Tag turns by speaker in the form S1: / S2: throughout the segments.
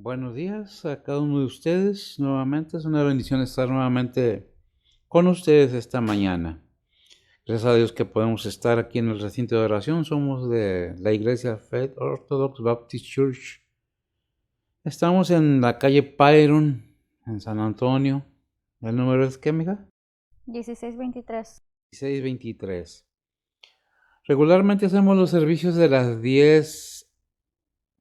S1: Buenos días a cada uno de ustedes. Nuevamente es una bendición estar nuevamente con ustedes esta mañana. Gracias a Dios que podemos estar aquí en el recinto de oración. Somos de la iglesia Faith Orthodox Baptist Church. Estamos en la calle Byron, en San Antonio. ¿El número es qué, amiga?
S2: 1623.
S1: 1623. Regularmente hacemos los servicios de las 10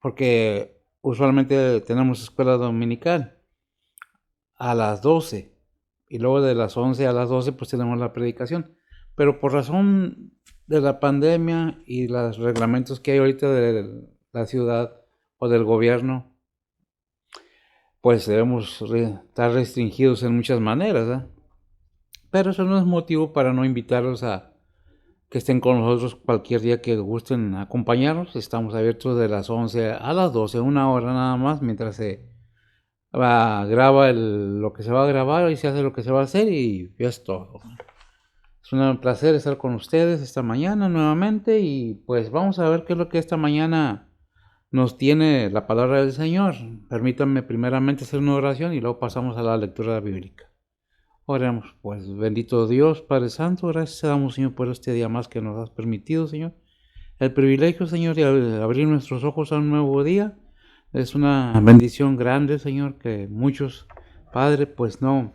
S1: porque usualmente tenemos escuela dominical a las 12 y luego de las 11 a las 12 pues tenemos la predicación. Pero por razón de la pandemia y los reglamentos que hay ahorita de la ciudad o del gobierno, pues debemos estar restringidos en muchas maneras, ¿eh? Pero eso no es motivo para no invitarlos a que estén con nosotros cualquier día que gusten acompañarnos. Estamos abiertos de las 11 a las 12, una hora nada más, mientras se graba lo que se va a grabar y se hace lo que se va a hacer y es todo. Es un placer estar con ustedes esta mañana nuevamente y pues vamos a ver qué es lo que esta mañana nos tiene la palabra del Señor. Permítanme primeramente hacer una oración y luego pasamos a la lectura bíblica. Oremos, pues, bendito Dios, Padre Santo, gracias te damos, Señor, por este día más que nos has permitido, Señor. El privilegio, Señor, de abrir nuestros ojos a un nuevo día. Es una bendición grande, Señor, que muchos, Padre, pues no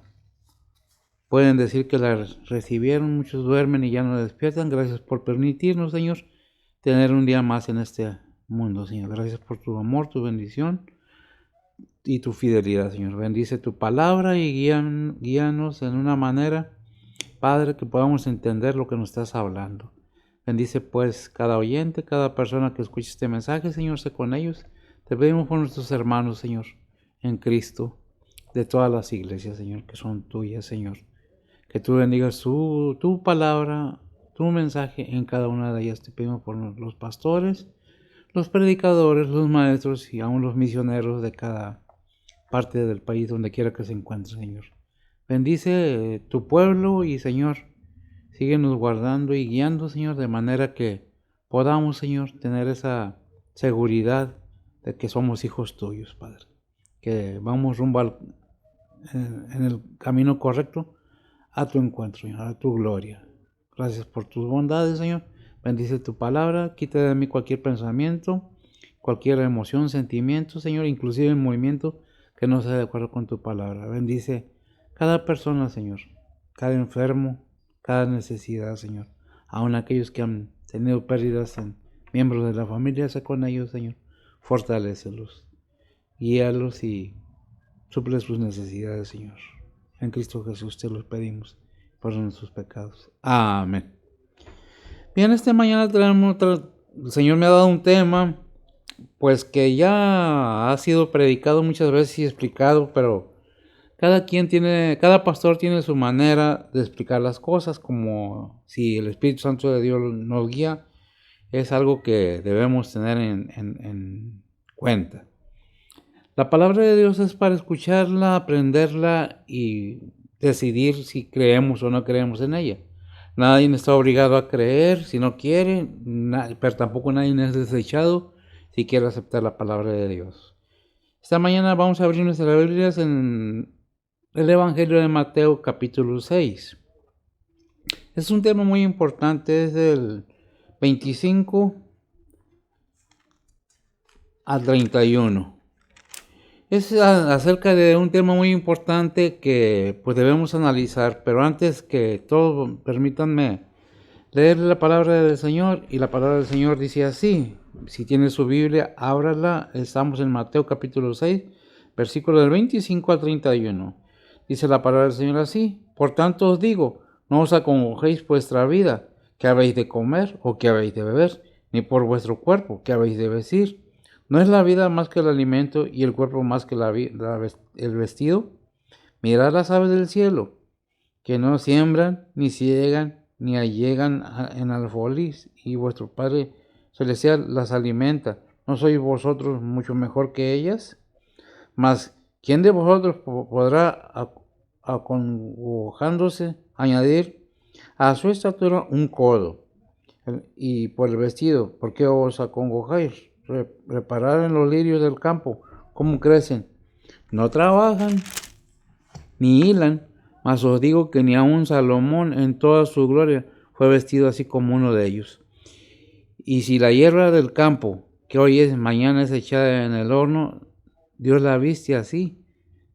S1: pueden decir que la recibieron. Muchos duermen y ya no despiertan. Gracias por permitirnos, Señor, tener un día más en este mundo, Señor. Gracias por tu amor, tu bendición y tu fidelidad, Señor. Bendice tu palabra y guíanos en una manera, Padre, que podamos entender lo que nos estás hablando. Bendice pues cada oyente, cada persona que escuche este mensaje, Señor, sé con ellos. Te pedimos por nuestros hermanos, Señor, en Cristo, de todas las iglesias, Señor, que son tuyas, Señor. Que tú bendigas tu palabra, tu mensaje en cada una de ellas. Te pedimos por los pastores, los predicadores, los maestros y aún los misioneros de cada parte del país, donde quiera que se encuentre, Señor. Bendice tu pueblo y, Señor, síguenos guardando y guiando, Señor, de manera que podamos, Señor, tener esa seguridad de que somos hijos tuyos, Padre. Que vamos rumbo en el camino correcto a tu encuentro, Señor, a tu gloria. Gracias por tus bondades, Señor. Bendice tu palabra. Quita de mí cualquier pensamiento, cualquier emoción, sentimiento, Señor, inclusive el movimiento que no sea de acuerdo con tu palabra. Bendice cada persona, Señor, cada enfermo, cada necesidad, Señor. Aún aquellos que han tenido pérdidas en miembros de la familia, sé con ellos, Señor. Fortalécelos, guíalos y suple sus necesidades, Señor. En Cristo Jesús te los pedimos por nuestros pecados. Amén. Bien, esta mañana el Señor me ha dado un tema, pues que ya ha sido predicado muchas veces y explicado, pero cada pastor tiene su manera de explicar las cosas, como si el Espíritu Santo de Dios nos guía, es algo que debemos tener en cuenta. La palabra de Dios es para escucharla, aprenderla y decidir si creemos o no creemos en ella. Nadie está obligado a creer si no quiere, pero tampoco nadie es desechado si quiere aceptar la palabra de Dios. Esta mañana vamos a abrir nuestras Biblias en el Evangelio de Mateo capítulo 6. Es un tema muy importante, es del 25 al 31. Es acerca de un tema muy importante que pues debemos analizar, pero antes que todo, permítanme leer la palabra del Señor, y la palabra del Señor dice así. Si tiene su Biblia, ábrala. Estamos en Mateo capítulo 6, versículo del 25 al 31. Dice la palabra del Señor así: por tanto os digo, no os acongojéis vuestra vida, qué habéis de comer o qué habéis de beber, ni por vuestro cuerpo, qué habéis de vestir. ¿No es la vida más que el alimento y el cuerpo más que el vestido? Mirad las aves del cielo, que no siembran, ni ciegan, ni allegan en alfolís, y vuestro Padre Celestial las alimenta. ¿No sois vosotros mucho mejor que ellas? Mas, ¿quién de vosotros podrá, acongojándose, añadir a su estatura un codo? Y por el vestido, ¿por qué os acongojáis? Reparad en los lirios del campo, ¿Cómo crecen? No trabajan, ni hilan, mas os digo que ni aun Salomón en toda su gloria fue vestido así como uno de ellos. Y si la hierba del campo, que hoy es, mañana es echada en el horno, Dios la viste así.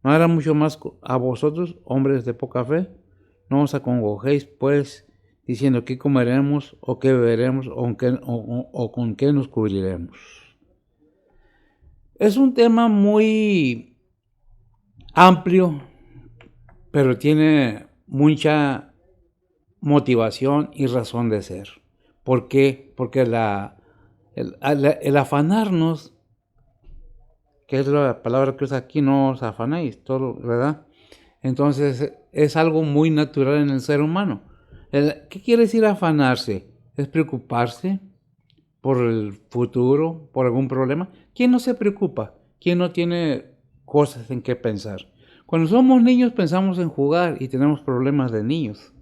S1: ¿No hará mucho más a vosotros, hombres de poca fe? No os acongojéis, pues, diciendo qué comeremos, o qué beberemos, o con qué nos cubriremos. Es un tema muy amplio, pero tiene mucha motivación y razón de ser. ¿Por qué? Porque el afanarnos, que es la palabra que usa aquí, no os afanéis, todo, ¿verdad? Entonces es algo muy natural en el ser humano. ¿Qué quiere decir afanarse? Es preocuparse por el futuro, por algún problema. ¿Quién no se preocupa? ¿Quién no tiene cosas en qué pensar? Cuando somos niños pensamos en jugar y tenemos problemas de niños.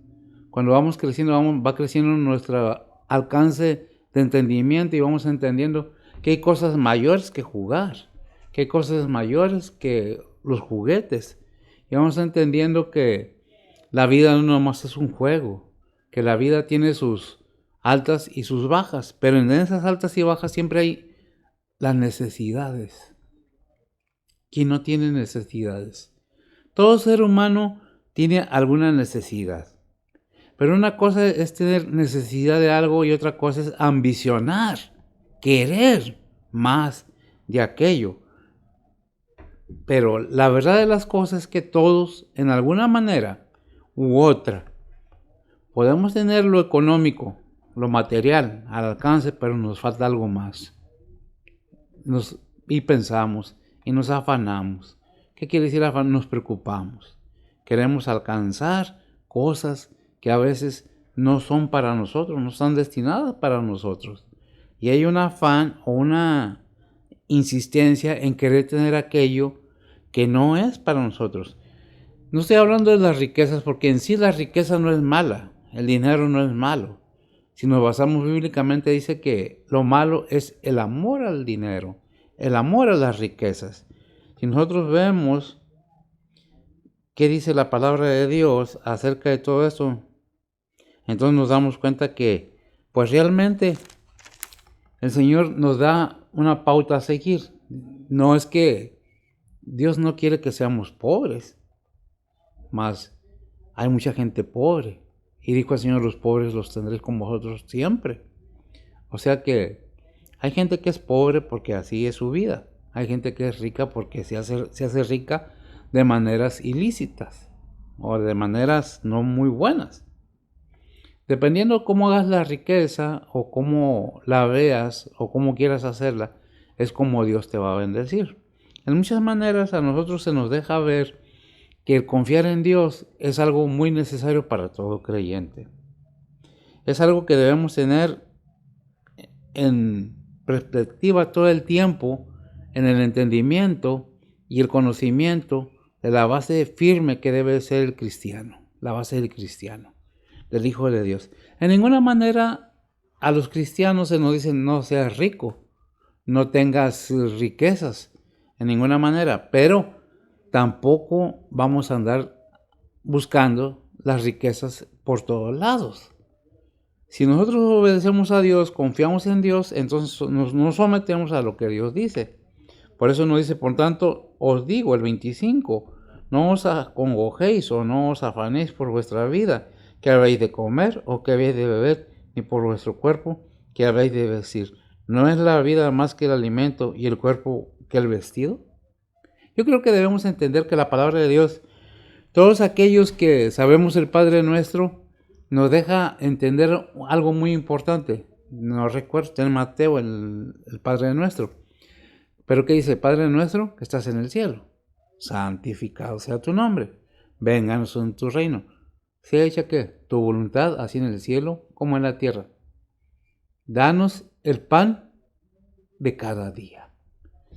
S1: Cuando vamos creciendo, va creciendo nuestro alcance de entendimiento y vamos entendiendo que hay cosas mayores que jugar, que hay cosas mayores que los juguetes. Y vamos entendiendo que la vida no nomás es un juego, que la vida tiene sus altas y sus bajas, pero en esas altas y bajas siempre hay las necesidades. ¿Quién no tiene necesidades? Todo ser humano tiene alguna necesidad. Pero una cosa es tener necesidad de algo y otra cosa es ambicionar, querer más de aquello. Pero la verdad de las cosas es que todos, en alguna manera u otra, podemos tener lo económico, lo material al alcance, pero nos falta algo más. Y pensamos y nos afanamos. ¿Qué quiere decir afán? Nos preocupamos. Queremos alcanzar cosas que a veces no son para nosotros, no están destinadas para nosotros. Y hay un afán o una insistencia en querer tener aquello que no es para nosotros. No estoy hablando de las riquezas, porque en sí la riqueza no es mala, el dinero no es malo. Si nos basamos bíblicamente, dice que lo malo es el amor al dinero, el amor a las riquezas. Si nosotros vemos qué dice la palabra de Dios acerca de todo eso, entonces nos damos cuenta que, pues realmente, el Señor nos da una pauta a seguir. No es que Dios no quiere que seamos pobres, mas hay mucha gente pobre. Y dijo el Señor, los pobres los tendré con vosotros siempre. O sea que hay gente que es pobre porque así es su vida. Hay gente que es rica porque se hace rica de maneras ilícitas o de maneras no muy buenas. Dependiendo cómo hagas la riqueza o cómo la veas o cómo quieras hacerla, es como Dios te va a bendecir. En muchas maneras a nosotros se nos deja ver que el confiar en Dios es algo muy necesario para todo creyente. Es algo que debemos tener en perspectiva todo el tiempo, en el entendimiento y el conocimiento de la base firme que debe ser el cristiano, la base del cristiano, del Hijo de Dios. En ninguna manera a los cristianos se nos dice no seas rico, no tengas riquezas, en ninguna manera, pero tampoco vamos a andar buscando las riquezas por todos lados. Si nosotros obedecemos a Dios, confiamos en Dios, entonces nos sometemos a lo que Dios dice. Por eso nos dice, por tanto, os digo, el 25, no os acongojéis o no os afanéis por vuestra vida, que habéis de comer o que habéis de beber, ni por vuestro cuerpo, que habéis de vestir. ¿No es la vida más que el alimento y el cuerpo que el vestido? Yo creo que debemos entender que la palabra de Dios, todos aquellos que sabemos el Padre Nuestro, nos deja entender algo muy importante. No recuerdo, está en Mateo el Padre Nuestro. Pero ¿qué dice? Padre Nuestro que estás en el cielo, santificado sea tu nombre, vénganos en tu reino. Sea hecha ¿qué? Tu voluntad, así en el cielo como en la tierra. Danos el pan de cada día.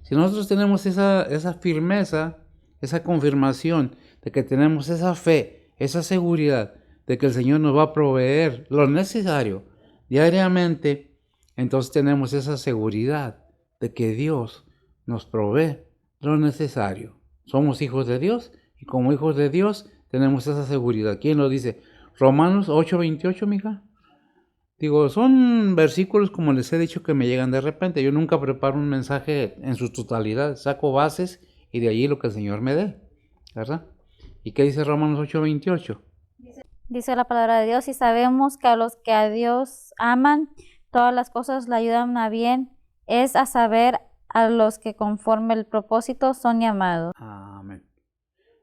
S1: Si nosotros tenemos esa firmeza, esa confirmación de que tenemos esa fe, esa seguridad de que el Señor nos va a proveer lo necesario diariamente, entonces tenemos esa seguridad de que Dios nos provee lo necesario. Somos hijos de Dios y como hijos de Dios tenemos esa seguridad. ¿Quién lo dice? Romanos 8:28, mija. Digo, son versículos, como les he dicho, que me llegan de repente. Yo nunca preparo un mensaje en su totalidad. Saco bases y de allí lo que el Señor me dé, ¿verdad? ¿Y qué dice Romanos 8:28?
S2: Dice la palabra de Dios, y sabemos que a los que a Dios aman, todas las cosas le ayudan a bien, es a saber, a los que conforme el propósito son llamados.
S1: Amén.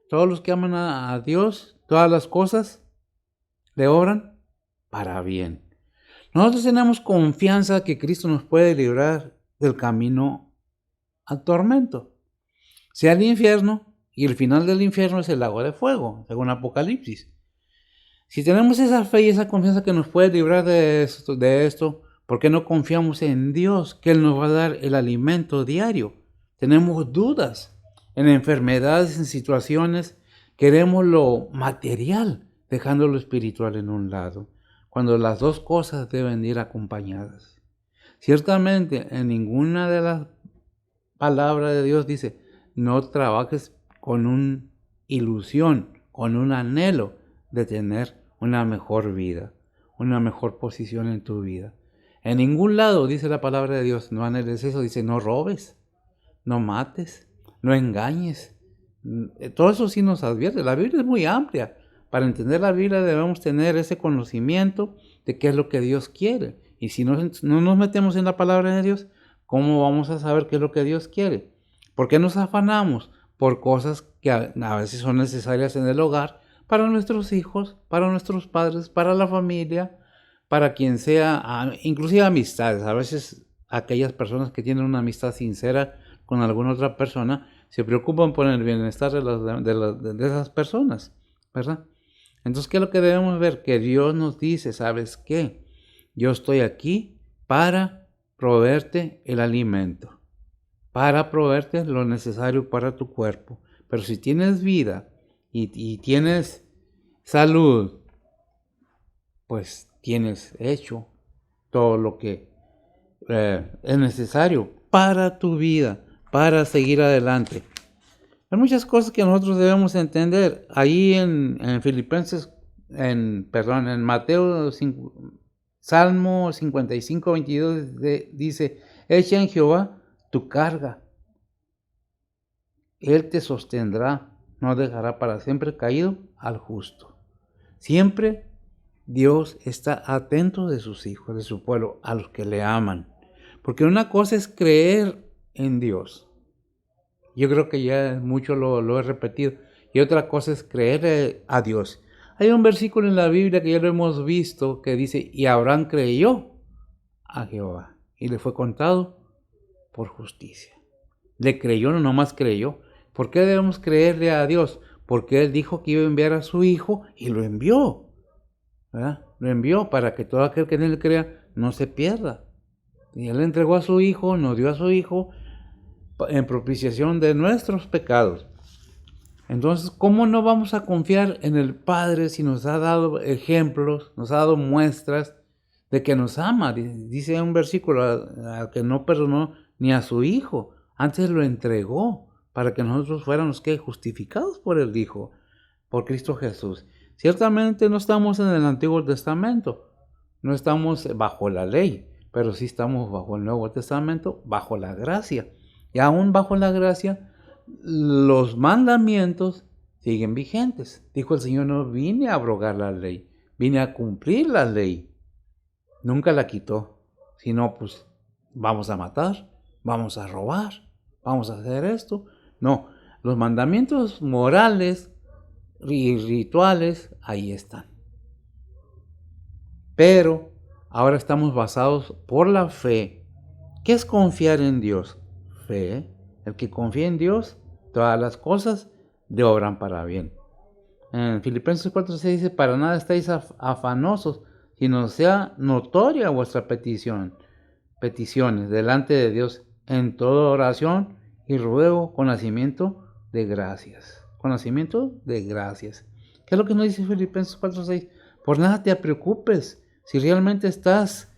S1: Todos los que aman a Dios, todas las cosas le obran para bien. Nosotros tenemos confianza que Cristo nos puede librar del camino al tormento, sea el infierno, y el final del infierno es el lago de fuego, según Apocalipsis. Si tenemos esa fe y esa confianza que nos puede librar de esto, ¿por qué no confiamos en Dios, que Él nos va a dar el alimento diario? Tenemos dudas en enfermedades, en situaciones, queremos lo material, dejando lo espiritual en un lado, cuando las dos cosas deben ir acompañadas. Ciertamente, en ninguna de las palabras de Dios dice, no trabajes con una ilusión, con un anhelo de tener una mejor vida, una mejor posición en tu vida. En ningún lado dice la palabra de Dios, no anheles eso, dice no robes, no mates, no engañes. Todo eso sí nos advierte. La Biblia es muy amplia. Para entender la Biblia debemos tener ese conocimiento de qué es lo que Dios quiere. Y si no nos metemos en la palabra de Dios, ¿cómo vamos a saber qué es lo que Dios quiere? ¿Por qué nos afanamos por cosas que a veces son necesarias en el hogar para nuestros hijos, para nuestros padres, para la familia, para quien sea, inclusive amistades? A veces aquellas personas que tienen una amistad sincera con alguna otra persona se preocupan por el bienestar de esas personas, ¿verdad? Entonces, ¿qué es lo que debemos ver? Que Dios nos dice, ¿sabes qué? Yo estoy aquí para proveerte el alimento, para proveerte lo necesario para tu cuerpo. Pero si tienes vida y tienes salud, pues tienes hecho todo lo que es necesario para tu vida, para seguir adelante. Hay muchas cosas que nosotros debemos entender. Ahí en Filipenses, en Mateo 5, Salmo 55:22 dice, echa en Jehová tu carga, Él te sostendrá, no dejará para siempre caído al justo. Siempre Dios está atento de sus hijos, de su pueblo, a los que le aman. Porque una cosa es creer en Dios. Yo creo que ya mucho lo he repetido. Y otra cosa es creer a Dios. Hay un versículo en la Biblia que ya lo hemos visto que dice, y Abraham creyó a Jehová y le fue contado por justicia. Le creyó, no nomás creyó. ¿Por qué debemos creerle a Dios? Porque Él dijo que iba a enviar a su Hijo y lo envió, ¿verdad? Lo envió para que todo aquel que en Él crea no se pierda. Y Él entregó a su Hijo, nos dio a su Hijo en propiciación de nuestros pecados. Entonces, ¿cómo no vamos a confiar en el Padre si nos ha dado ejemplos, nos ha dado muestras de que nos ama? Dice un versículo, al que no perdonó ni a su Hijo, antes lo entregó para que nosotros fuéramos justificados por el Hijo, por Cristo Jesús. Ciertamente no estamos en el Antiguo Testamento, no estamos bajo la ley, pero sí estamos bajo el Nuevo Testamento, bajo la gracia. Y aún bajo la gracia, los mandamientos siguen vigentes. Dijo el Señor, no vine a abrogar la ley, vine a cumplir la ley. Nunca la quitó, sino pues vamos a matar, vamos a robar, vamos a hacer esto. No, los mandamientos morales y rituales ahí están. Pero ahora estamos basados por la fe. ¿Qué es confiar en Dios? Fe. El que confía en Dios, todas las cosas le obran para bien. En Filipenses 4:6 dice, para nada estáis afanosos, sino sea notoria vuestra peticiones delante de Dios en toda oración y ruego con nacimiento de gracias. Con nacimiento de gracias. ¿Qué es lo que nos dice Filipenses 4:6? Por nada te preocupes. Si realmente estás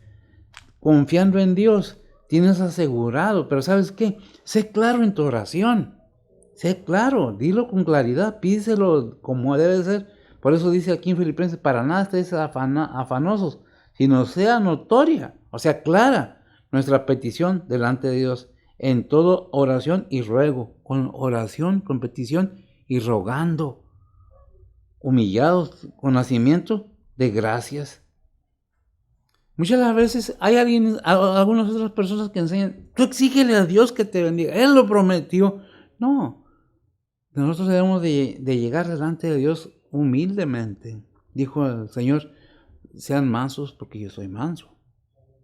S1: confiando en Dios, tienes asegurado, pero ¿sabes qué? Sé claro en tu oración. Sé claro, dilo con claridad, pídeselo como debe ser. Por eso dice aquí en Filipenses, para nada estéis afanosos, sino sea notoria, o sea, clara, nuestra petición delante de Dios, en todo oración y ruego, con oración, con petición y rogando, humillados, con nacimiento de gracias. Muchas de las veces hay algunas otras personas que enseñan, tú exígele a Dios que te bendiga, Él lo prometió. No, nosotros debemos de llegar delante de Dios humildemente. Dijo el Señor, sean mansos porque yo soy manso,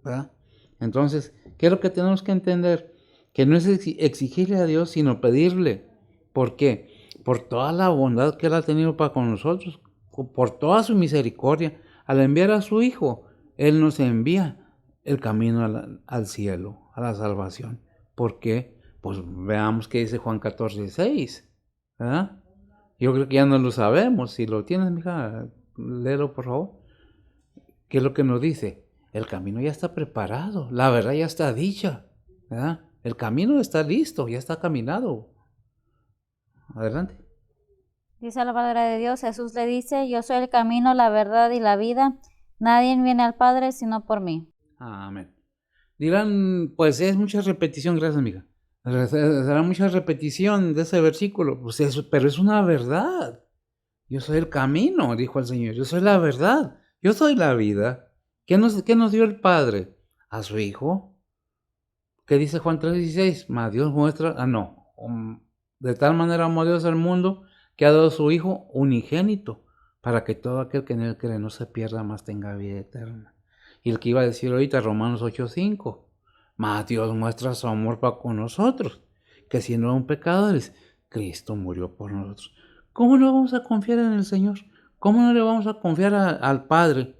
S1: ¿verdad? Entonces, ¿qué es lo que tenemos que entender? Que no es exigirle a Dios, sino pedirle. ¿Por qué? Por toda la bondad que Él ha tenido para con nosotros, por toda su misericordia. Al enviar a su Hijo, Él nos envía el camino al cielo, a la salvación. ¿Por qué? Pues veamos qué dice Juan 14:6, ¿verdad? Yo creo que ya no lo sabemos. Si lo tienes, mija, léelo por favor. ¿Qué es lo que nos dice? El camino ya está preparado, la verdad ya está dicha, ¿verdad? El camino está listo, ya está caminado. Adelante.
S2: Dice la palabra de Dios, Jesús le dice, yo soy el camino, la verdad y la vida. Nadie viene al Padre sino por mí.
S1: Amén. Dirán, pues es mucha repetición, gracias, amiga. Será mucha repetición de ese versículo, pues eso, pero es una verdad. Yo soy el camino, dijo el Señor, yo soy la verdad, yo soy la vida. ¿Qué nos dio el Padre? A su Hijo. ¿Qué dice Juan 3:16? Mas Dios muestra, de tal manera amó Dios al mundo que ha dado a su Hijo unigénito, para que todo aquel que en él cree no se pierda, mas tenga vida eterna. Y el que iba a decir ahorita, Romanos 8:5, mas Dios muestra su amor para con nosotros, que siendo aún pecadores, Cristo murió por nosotros. ¿Cómo no vamos a confiar en el Señor? ¿Cómo no le vamos a confiar al Padre?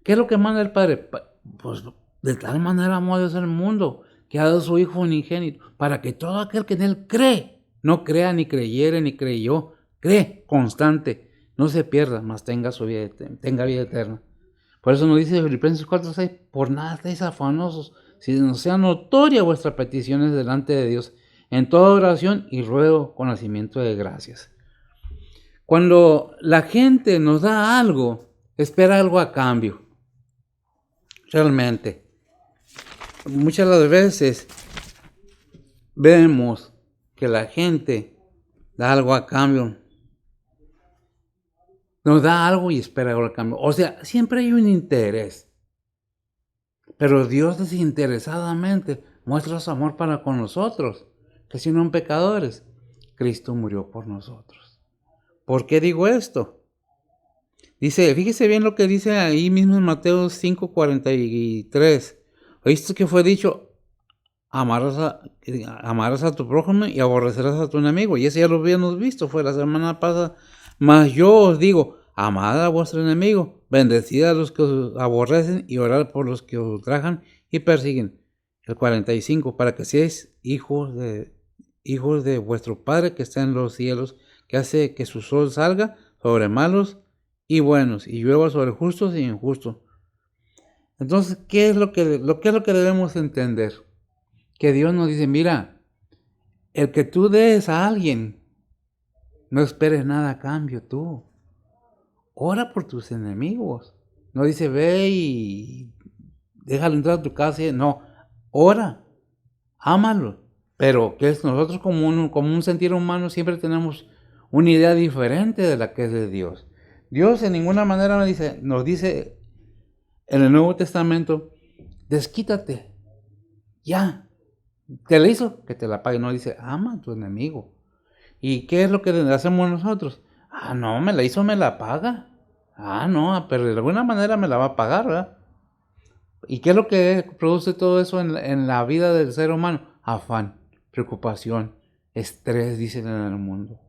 S1: ¿Qué es lo que manda el Padre? Pues de tal manera amó Dios al mundo, que ha dado a su Hijo unigénito, para que todo aquel que en Él cree, no crea ni creyere ni creyó, cree constante, no se pierda, mas tenga vida eterna. Por eso nos dice Filipenses 4:6, por nada estáis afanosos, sino sea notoria vuestras peticiones delante de Dios, en toda oración y ruego con nacimiento de gracias. Cuando la gente nos da algo, espera algo a cambio. Realmente. Muchas de las veces vemos que la gente da algo a cambio. Nos da algo y espera algo a cambio. O sea, siempre hay un interés. Pero Dios desinteresadamente muestra su amor para con nosotros, que si no son pecadores, Cristo murió por nosotros. ¿Por qué digo esto? Dice, fíjese bien lo que dice ahí mismo en Mateo 5:43. ¿Oíste que fue dicho? Amarás a tu prójimo y aborrecerás a tu enemigo. Y ese ya lo habíamos visto, fue la semana pasada. Mas yo os digo, amad a vuestro enemigo, bendecid a los que os aborrecen y orad por los que os ultrajan y persiguen. El 45, para que seáis hijos de vuestro Padre que está en los cielos, que hace que su sol salga sobre malos y buenos, y llueva sobre justos e injustos. Entonces, ¿qué es lo que debemos entender? Que Dios nos dice, mira, el que tú des a alguien, no esperes nada a cambio tú. Ora por tus enemigos. No dice, ve y déjalo entrar a tu casa. No, ora, ámalo. Pero que es nosotros como un sentir humano siempre tenemos una idea diferente de la que es de Dios. Dios en ninguna manera nos dice en el Nuevo Testamento, desquítate, ya. ¿Te la hizo? Que te la pague. No dice, ama a tu enemigo. ¿Y qué es lo que hacemos nosotros? No, me la hizo, me la paga. No, pero de alguna manera me la va a pagar, ¿verdad? ¿Y qué es lo que produce todo eso en la vida del ser humano? Afán, preocupación, estrés, dicen en el mundo.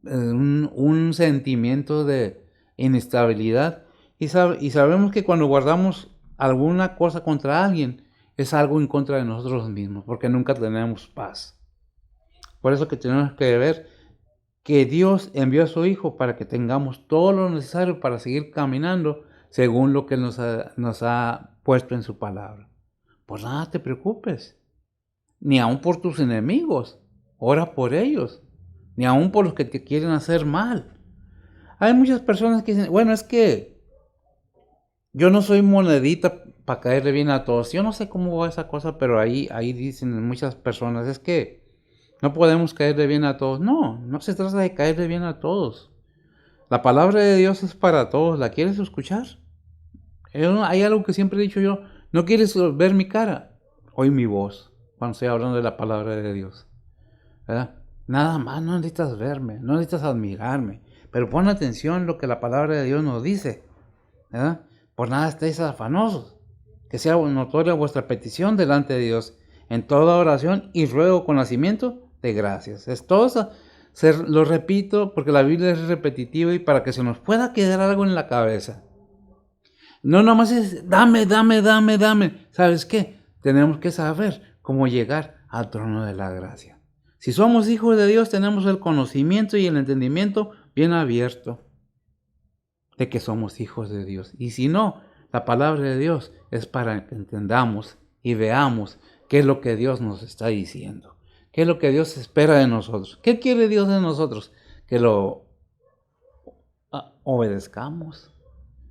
S1: Un sentimiento de inestabilidad. Y sabemos que cuando guardamos alguna cosa contra alguien, es algo en contra de nosotros mismos, porque nunca tenemos paz. Por eso que tenemos que ver que Dios envió a su Hijo para que tengamos todo lo necesario para seguir caminando según lo que nos ha puesto en su palabra. Pues nada te preocupes, ni aun por tus enemigos, ora por ellos. ni aun por los que te quieren hacer mal. Hay muchas personas que dicen, bueno, es que yo no soy monedita para caerle bien a todos. Yo no sé cómo va esa cosa, pero ahí dicen muchas personas, es que no podemos caerle bien a todos. No, no se trata de caerle bien a todos. La palabra de Dios es para todos. ¿La quieres escuchar? Hay algo que siempre he dicho yo. ¿No quieres ver mi cara? Oí mi voz cuando estoy hablando de la palabra de Dios. ¿Verdad? Nada más, no necesitas verme, no necesitas admirarme. Pero pon atención lo que la palabra de Dios nos dice. ¿Verdad? Por nada estéis afanosos. Que sea notoria vuestra petición delante de Dios en toda oración y ruego con nacimiento de gracias. Es todo eso. Lo repito porque la Biblia es repetitiva y para que se nos pueda quedar algo en la cabeza. No nomás es dame. ¿Sabes qué? Tenemos que saber cómo llegar al trono de la gracia. Si somos hijos de Dios, tenemos el conocimiento y el entendimiento bien abierto de que somos hijos de Dios. Y si no, la palabra de Dios es para que entendamos y veamos qué es lo que Dios nos está diciendo. ¿Qué es lo que Dios espera de nosotros? ¿Qué quiere Dios de nosotros? Que lo obedezcamos,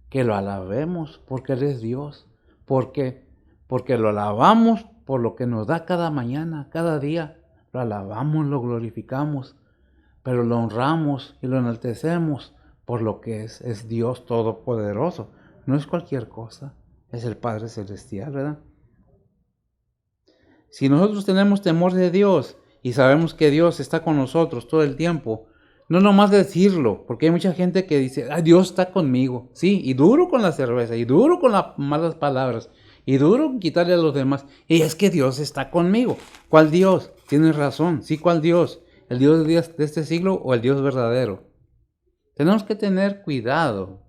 S1: que lo alabemos, porque Él es Dios. Porque lo alabamos por lo que nos da cada mañana, cada día. Lo alabamos, lo glorificamos, pero lo honramos y lo enaltecemos por lo que es Dios Todopoderoso. No es cualquier cosa, es el Padre Celestial, ¿verdad? Si nosotros tenemos temor de Dios y sabemos que Dios está con nosotros todo el tiempo, no nomás decirlo, porque hay mucha gente que dice, Dios está conmigo, sí, y duro con la cerveza, y duro con las malas palabras, y duro en quitarle a los demás, y es que Dios está conmigo. ¿Cuál Dios? Tienes razón, sí, ¿cuál Dios? ¿El Dios de este siglo o el Dios verdadero? Tenemos que tener cuidado,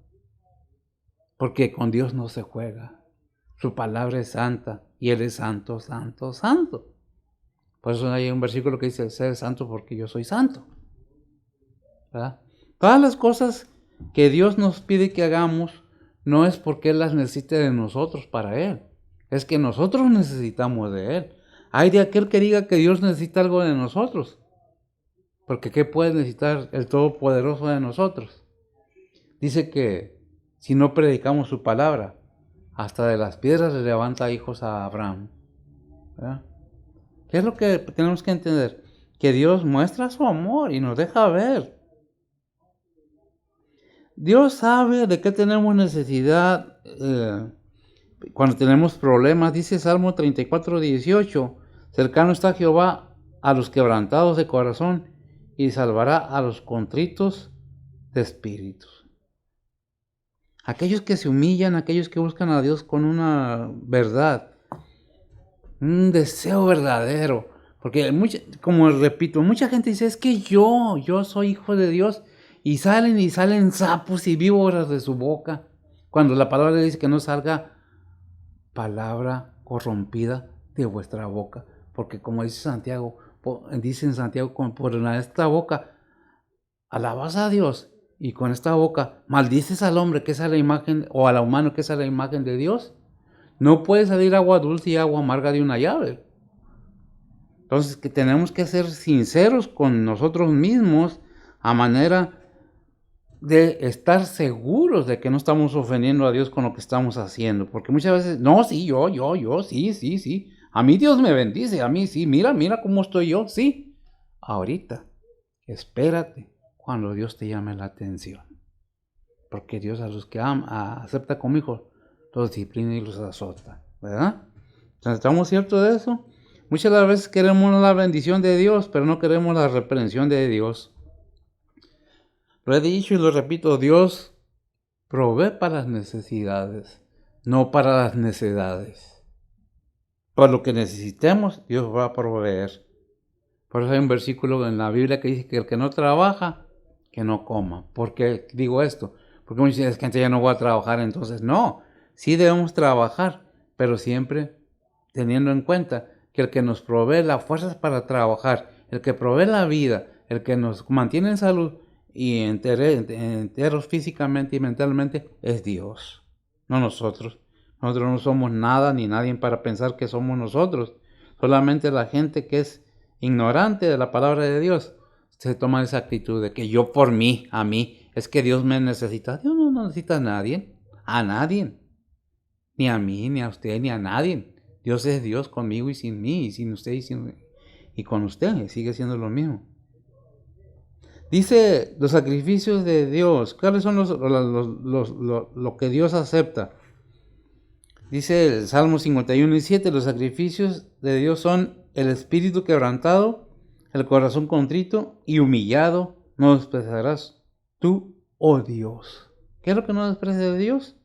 S1: porque con Dios no se juega. Su palabra es santa, y Él es santo, santo, santo. Por eso hay un versículo que dice, sé santo porque yo soy santo. ¿Verdad? Todas las cosas que Dios nos pide que hagamos, no es porque Él las necesite de nosotros para Él. Es que nosotros necesitamos de Él. Hay de aquel que diga que Dios necesita algo de nosotros. Porque ¿qué puede necesitar el Todopoderoso de nosotros? Dice que si no predicamos su palabra, hasta de las piedras le levanta hijos a Abraham. ¿Verdad? ¿Qué es lo que tenemos que entender? Que Dios muestra su amor y nos deja ver. Dios sabe de qué tenemos necesidad cuando tenemos problemas. Dice Salmo 34:18, cercano está Jehová a los quebrantados de corazón y salvará a los contritos de espíritu. Aquellos que se humillan, aquellos que buscan a Dios con una verdad, un deseo verdadero. Porque, como repito, mucha gente dice, es que yo soy hijo de Dios. Y salen sapos y víboras de su boca. Cuando la palabra dice que no salga palabra corrompida de vuestra boca. Porque como dice Santiago, por esta boca alabas a Dios. Y con esta boca maldices al hombre que es a la imagen, o a la humano que es a la imagen de Dios. No puede salir agua dulce y agua amarga de una llave. Entonces que tenemos que ser sinceros con nosotros mismos a manera de estar seguros de que no estamos ofendiendo a Dios con lo que estamos haciendo. Porque muchas veces, no, sí, yo, sí. A mí Dios me bendice, a mí sí, mira cómo estoy yo, sí. Ahorita, espérate cuando Dios te llame la atención. Porque Dios a los que acepta como hijos, los disciplina y los azota, ¿verdad? Entonces, ¿estamos ciertos de eso? Muchas de las veces queremos la bendición de Dios, pero no queremos la reprensión de Dios. Lo he dicho y lo repito, Dios provee para las necesidades, no para las necedades. Por lo que necesitemos, Dios va a proveer. Por eso hay un versículo en la Biblia que dice que el que no trabaja, que no coma. ¿Por qué digo esto? Porque muchos dicen, es que entonces ya no voy a trabajar. Entonces, no, sí debemos trabajar, pero siempre teniendo en cuenta que el que nos provee las fuerzas para trabajar, el que provee la vida, el que nos mantiene en salud y enteros físicamente y mentalmente, es Dios, no nosotros. Nosotros no somos nada ni nadie para pensar que somos nosotros. Solamente la gente que es ignorante de la palabra de Dios se toma esa actitud de que yo por mí, a mí, es que Dios me necesita. Dios no necesita a nadie, ni a mí, ni a usted, ni a nadie. Dios es Dios conmigo y sin mí, y sin usted y con usted, sigue siendo lo mismo. Dice los sacrificios de Dios, ¿cuáles son lo que Dios acepta? Dice el Salmo 51:7, los sacrificios de Dios son el espíritu quebrantado, el corazón contrito y humillado, no despreciarás tú, oh Dios. ¿Qué es lo que no desprecia de Dios?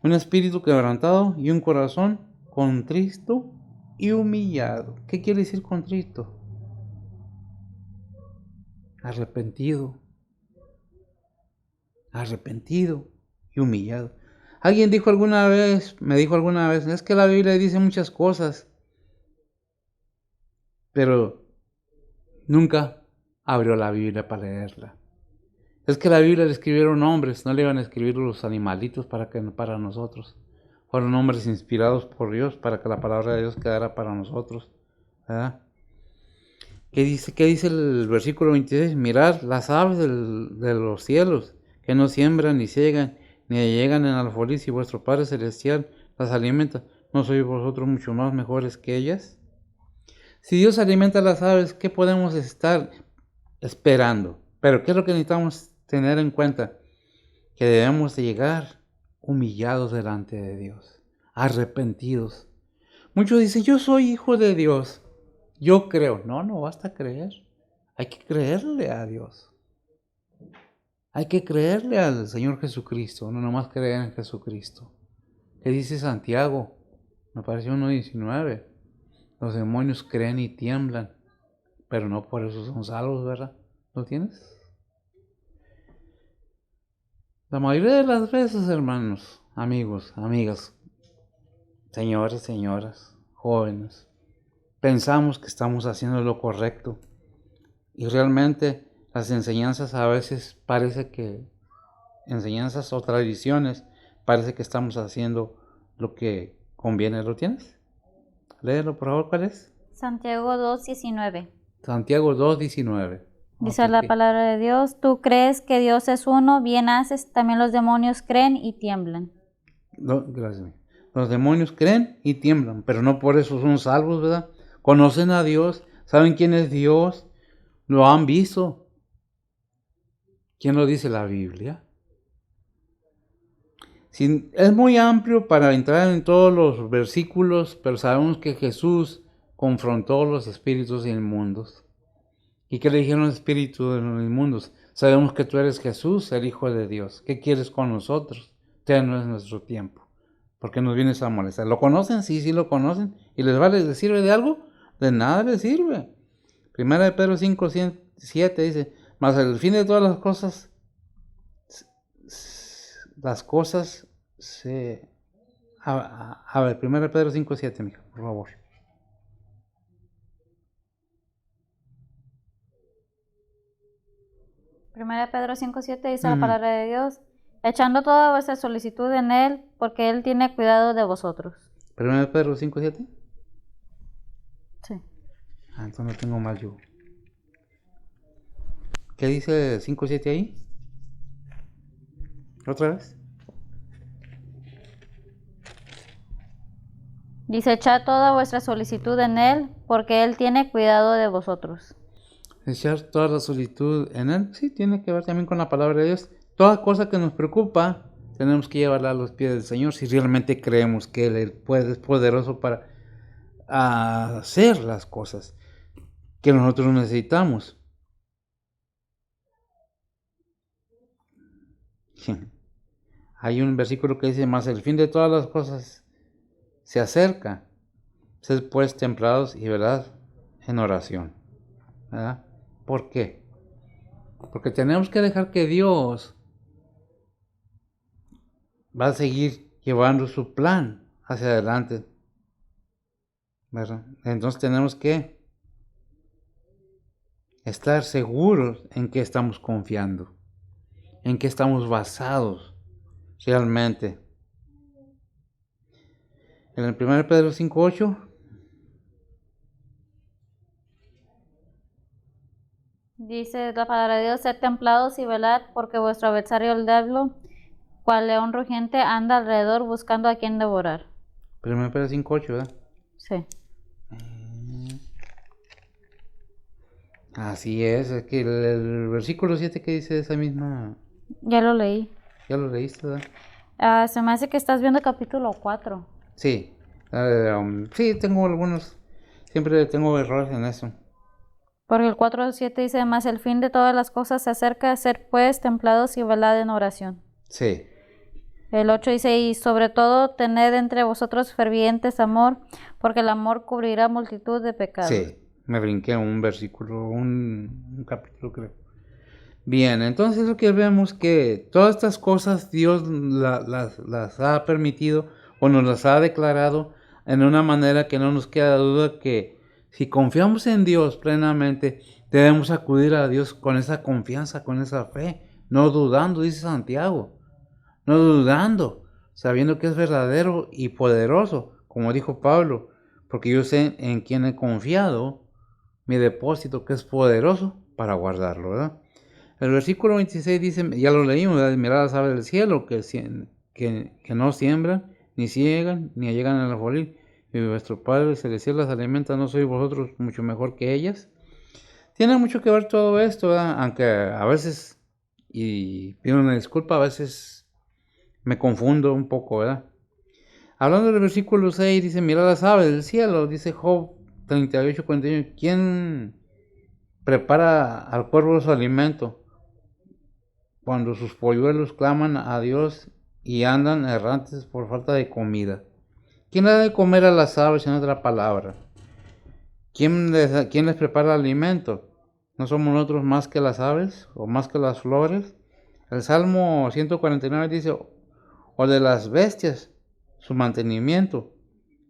S1: Un espíritu quebrantado y un corazón contrito y humillado. ¿Qué quiere decir contrito? Arrepentido y humillado. Alguien me dijo alguna vez, es que la Biblia dice muchas cosas, pero nunca abrió la Biblia para leerla. Es que la Biblia la escribieron hombres, no le iban a escribir los animalitos para nosotros. Fueron hombres inspirados por Dios para que la palabra de Dios quedara para nosotros, ¿verdad? ¿Qué dice el versículo 26? Mirad las aves de los cielos, que no siembran ni ciegan, ni llegan en alfolí, y vuestro Padre Celestial las alimenta. ¿No sois vosotros mucho más mejores que ellas? Si Dios alimenta a las aves, ¿qué podemos estar esperando? Pero ¿qué es lo que necesitamos tener en cuenta? Que debemos de llegar humillados delante de Dios, arrepentidos. Muchos dicen, yo soy hijo de Dios. Yo creo. No basta creer. Hay que creerle a Dios. Hay que creerle al Señor Jesucristo, no nomás creer en Jesucristo. ¿Qué dice Santiago? Me pareció 1:19. Los demonios creen y tiemblan, pero no por eso son salvos, ¿verdad? ¿Lo tienes? La mayoría de las veces, hermanos, amigos, amigas, señores, señoras, jóvenes, pensamos que estamos haciendo lo correcto y realmente las enseñanzas a veces enseñanzas o tradiciones, parece que estamos haciendo lo que conviene. ¿Lo tienes? Léelo, por favor, ¿cuál es?
S2: Santiago 2:19.
S1: Santiago 2:19.
S2: Dice la palabra de Dios, tú crees que Dios es uno, bien haces, también los demonios creen y tiemblan.
S1: Gracias. Los demonios creen y tiemblan, pero no por eso son salvos, ¿verdad? Conocen a Dios, saben quién es Dios, lo han visto. ¿Quién lo dice? La Biblia. Es muy amplio para entrar en todos los versículos, pero sabemos que Jesús confrontó los espíritus inmundos. ¿Y qué le dijeron los espíritus inmundos? Sabemos que tú eres Jesús, el Hijo de Dios. ¿Qué quieres con nosotros? Ya no es nuestro tiempo. ¿Por qué nos vienes a molestar? ¿Lo conocen? Sí lo conocen. ¿Y les sirve de algo? De nada les sirve. Primera de Pedro 5:7 dice, mas al fin de todas las cosas se... A ver, Primera de Pedro 5:7, mija, por favor.
S2: Primera Pedro 5:7 dice la palabra de Dios, echando toda vuestra solicitud en Él, porque Él tiene cuidado de vosotros.
S1: Primera de Pedro 5:7.
S2: Sí.
S1: Entonces no tengo mal yo. ¿Qué dice 5:7 ahí? ¿Otra vez?
S2: Dice, echad toda vuestra solicitud en Él, porque Él tiene cuidado de vosotros.
S1: Echar toda la solicitud en Él, sí, tiene que ver también con la palabra de Dios. Toda cosa que nos preocupa, tenemos que llevarla a los pies del Señor si realmente creemos que Él es poderoso para hacer las cosas que nosotros necesitamos. Hay un versículo que dice, mas el fin de todas las cosas se acerca. Sed pues templados y velad en oración. ¿Verdad? ¿Por qué? Porque tenemos que dejar que Dios va a seguir llevando su plan hacia adelante, ¿verdad? Entonces tenemos que estar seguros en que estamos confiando, en que estamos basados realmente. En el 1 Pedro 5:8
S2: Dice la palabra de Dios, sed templados y velad, porque vuestro adversario el diablo, cual león rugiente, anda alrededor buscando a quien devorar.
S1: 1 Pedro 5:8, ¿verdad?
S2: Sí.
S1: Así es que el versículo 7 que dice esa misma,
S2: Ya lo leí.
S1: ya lo leíste, ¿verdad?
S2: Se me hace que estás viendo capítulo 4.
S1: Sí, sí, tengo algunos, siempre tengo errores en eso.
S2: Porque el 4:7 dice, más el fin de todas las cosas se acerca, ser pues templados y velad en oración.
S1: Sí,
S2: El 8 dice, y sobre todo tened entre vosotros fervientes amor, porque el amor cubrirá multitud de pecados.
S1: sí, me brinqué un versículo, un capítulo creo. Bien, entonces lo que vemos que todas estas cosas Dios las ha permitido o nos las ha declarado en una manera que no nos queda duda que si confiamos en Dios plenamente, debemos acudir a Dios con esa confianza, con esa fe, no dudando, dice Santiago, no dudando, sabiendo que es verdadero y poderoso, como dijo Pablo, porque yo sé en quién he confiado, mi depósito que es poderoso para guardarlo, ¿verdad? El versículo 26 dice, ya lo leímos, ¿verdad? Mirad las aves del cielo, que no siembran, ni ciegan, ni llegan a la folir, y vuestro Padre Celestial las alimenta, ¿no sois vosotros mucho mejor que ellas? Tiene mucho que ver todo esto, ¿verdad? Aunque a veces, y pido una disculpa, a veces me confundo un poco, ¿verdad? Hablando del versículo 6, dice, mirad las aves del cielo, dice Job 38:41, ¿quién prepara al cuervo su alimento cuando sus polluelos claman a Dios y andan errantes por falta de comida? ¿Quién le da de comer a las aves, en otra palabra? ¿Quién les prepara el alimento? ¿No somos nosotros más que las aves o más que las flores? El Salmo 149 dice, o de las bestias su mantenimiento,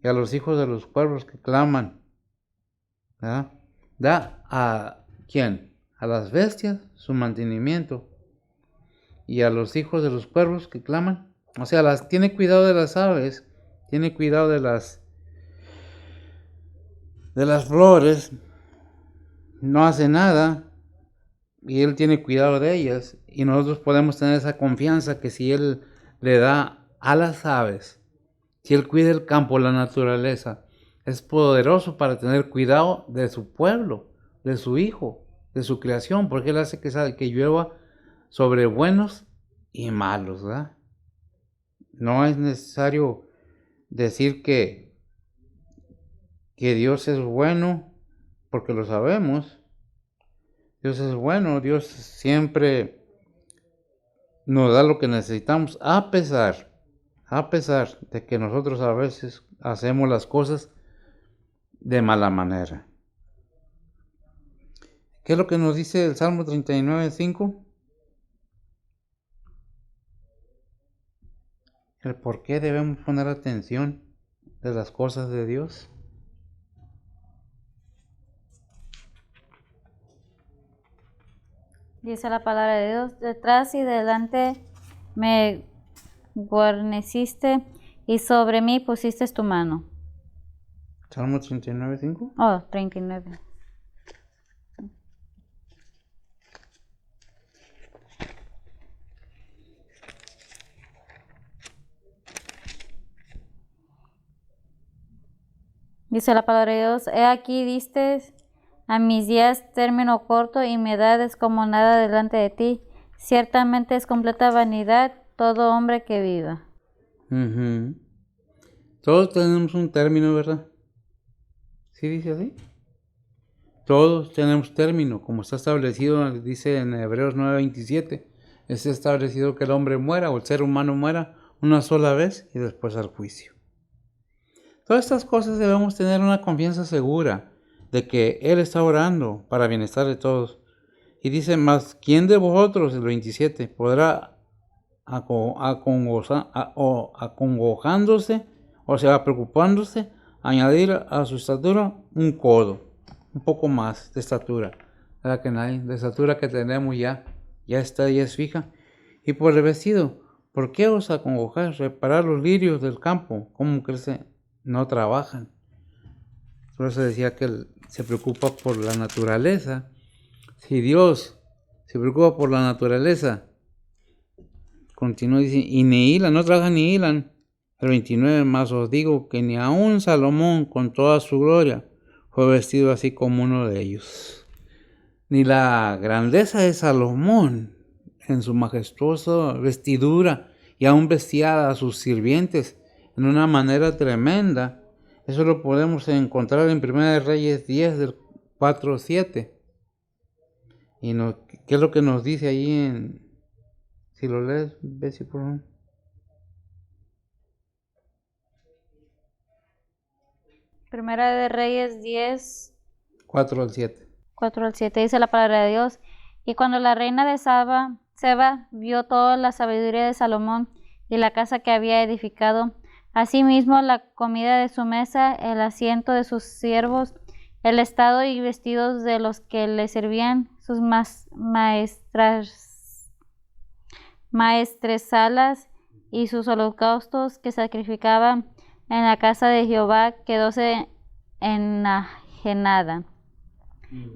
S1: y a los hijos de los cuervos que claman. ¿Verdad? Da a ¿quién? A las bestias su mantenimiento, y a los hijos de los cuervos que claman. O sea, tiene cuidado de las aves, tiene cuidado de las flores, no hace nada y él tiene cuidado de ellas, y nosotros podemos tener esa confianza que si él le da a las aves, si él cuida el campo, la naturaleza, es poderoso para tener cuidado de su pueblo, de su hijo, de su creación, porque él hace que llueva sobre buenos y malos, ¿verdad? No es necesario decir que Dios es bueno, porque lo sabemos. Dios es bueno, Dios siempre nos da lo que necesitamos, a pesar de que nosotros a veces hacemos las cosas de mala manera. ¿Qué es lo que nos dice el Salmo 39:5? El por qué debemos poner atención de las cosas de Dios.
S2: Dice la palabra de Dios, detrás y delante me guarneciste y sobre mí pusiste tu mano.
S1: Salmo 39:5.
S2: Oh, 39. Dice la palabra de Dios, he aquí diste a mis días término corto y mi edad es como nada delante de ti. Ciertamente es completa vanidad todo hombre que viva.
S1: Todos tenemos un término, ¿verdad? ¿Sí dice así? Todos tenemos término, como está establecido, dice en Hebreos 9:27. Es establecido que el hombre muera o el ser humano muera una sola vez y después al juicio. Todas estas cosas debemos tener una confianza segura de que Él está orando para bienestar de todos. Y dice más, ¿quién de vosotros, el 27, podrá acongojándose, o sea, preocupándose, añadir a su estatura un codo, un poco más de estatura? ¿Verdad que nadie? De estatura que tenemos ya está, ya es fija. Y por el vestido, ¿por qué os acongojáis? Reparad los lirios del campo, cómo crecen, no trabajan. Por eso decía que él se preocupa por la naturaleza, Si Dios se preocupa por la naturaleza, continúa diciendo, y ni hilan, no trabajan ni hilan. El 29, más os digo que ni aun Salomón con toda su gloria fue vestido así como uno de ellos. Ni la grandeza de Salomón en su majestuosa vestidura y aún vestía a sus sirvientes en una manera tremenda. Eso lo podemos encontrar en 1 Reyes 10 del 4 al 7. Y ¿qué es lo que nos dice ahí en... Si lo lees, Bessie, por favor.
S2: Primera de Reyes 10,
S1: 4 al 7.
S2: 4 al 7 dice la palabra de Dios. Y cuando la reina de Seba vio toda la sabiduría de Salomón y la casa que había edificado, asimismo la comida de su mesa, el asiento de sus siervos, el estado y vestidos de los que le servían, sus maestresalas y sus holocaustos que sacrificaban en la casa de Jehová, quedóse enajenada.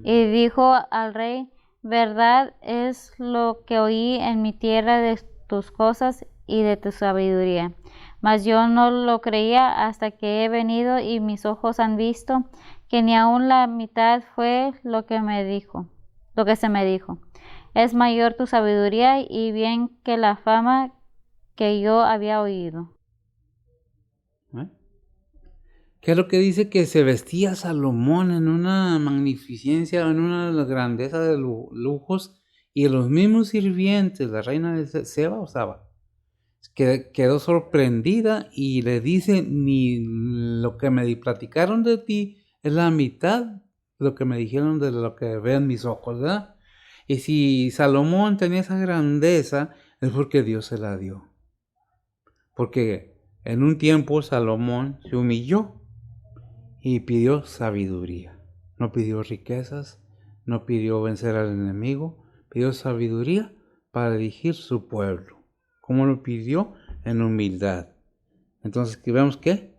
S2: Y dijo al rey, verdad es lo que oí en mi tierra de tus cosas y de tu sabiduría. Mas yo no lo creía hasta que he venido y mis ojos han visto que ni aun la mitad fue lo que se me dijo. Es mayor tu sabiduría y bien que la fama que yo había oído.
S1: ¿Qué es lo que dice? Que se vestía Salomón en una magnificencia, en una grandeza de lujos, y los mismos sirvientes, la reina de Saba, quedó sorprendida y le dice, ni lo que me platicaron de ti es la mitad de lo que me dijeron de lo que vean mis ojos, ¿verdad? Y si Salomón tenía esa grandeza, es porque Dios se la dio. Porque en un tiempo Salomón se humilló y pidió sabiduría. No pidió riquezas, no pidió vencer al enemigo, pidió sabiduría para dirigir su pueblo. ¿Cómo lo pidió? En humildad. Entonces, vemos que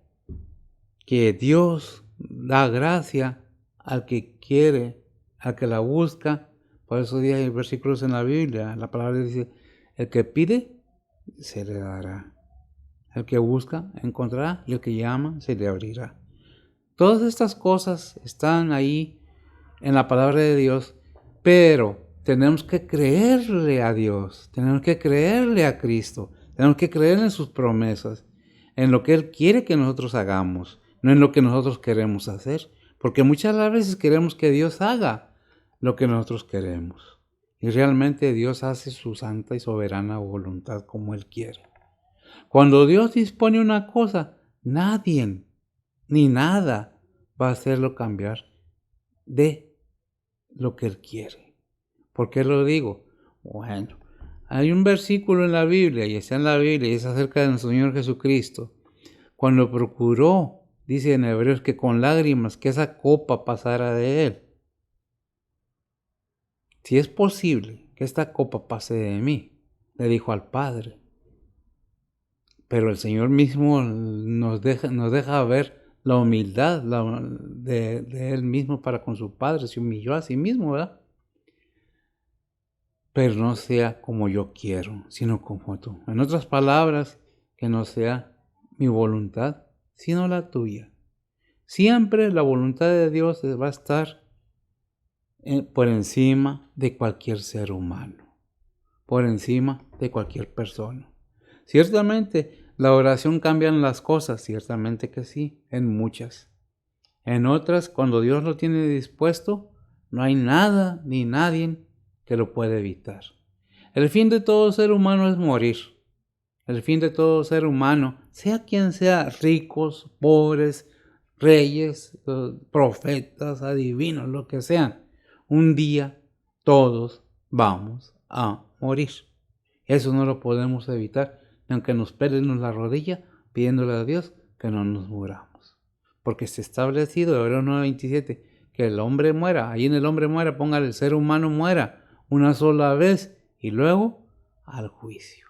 S1: Dios da gracia al que quiere, al que la busca. Por eso hay versículos en la Biblia. La palabra dice, el que pide, se le dará. El que busca, encontrará, y el que llama, se le abrirá. Todas estas cosas están ahí en la palabra de Dios, pero tenemos que creerle a Dios, tenemos que creerle a Cristo, tenemos que creer en sus promesas, en lo que Él quiere que nosotros hagamos, no en lo que nosotros queremos hacer, porque muchas veces queremos que Dios haga lo que nosotros queremos, y realmente Dios hace su santa y soberana voluntad como Él quiere. Cuando Dios dispone una cosa, nadie ni nada va a hacerlo cambiar de lo que Él quiere. ¿Por qué lo digo? Bueno, hay un versículo en la Biblia, y está en la Biblia, y es acerca de nuestro Señor Jesucristo. Cuando procuró, dice en Hebreos, que con lágrimas, que esa copa pasara de Él. Si es posible que esta copa pase de mí, le dijo al Padre. Pero el Señor mismo nos deja ver la humildad de Él mismo para con su Padre. Se humilló a sí mismo, ¿verdad? Pero no sea como yo quiero, sino como tú. En otras palabras, que no sea mi voluntad, sino la tuya. Siempre la voluntad de Dios va a estar por encima de cualquier ser humano, por encima de cualquier persona. Ciertamente, la oración cambia las cosas, ciertamente que sí, en muchas. En otras, cuando Dios lo tiene dispuesto, no hay nada ni nadie que lo pueda evitar. El fin de todo ser humano es morir. El fin de todo ser humano, sea quien sea, ricos, pobres, reyes, profetas, adivinos, lo que sean, un día todos vamos a morir. Eso no lo podemos evitar, aunque nos pelen la rodilla pidiéndole a Dios que no nos muramos. Porque está establecido, Hebreos 9:27, que el hombre muera, ahí en el hombre muera, póngale el ser humano muera una sola vez y luego al juicio.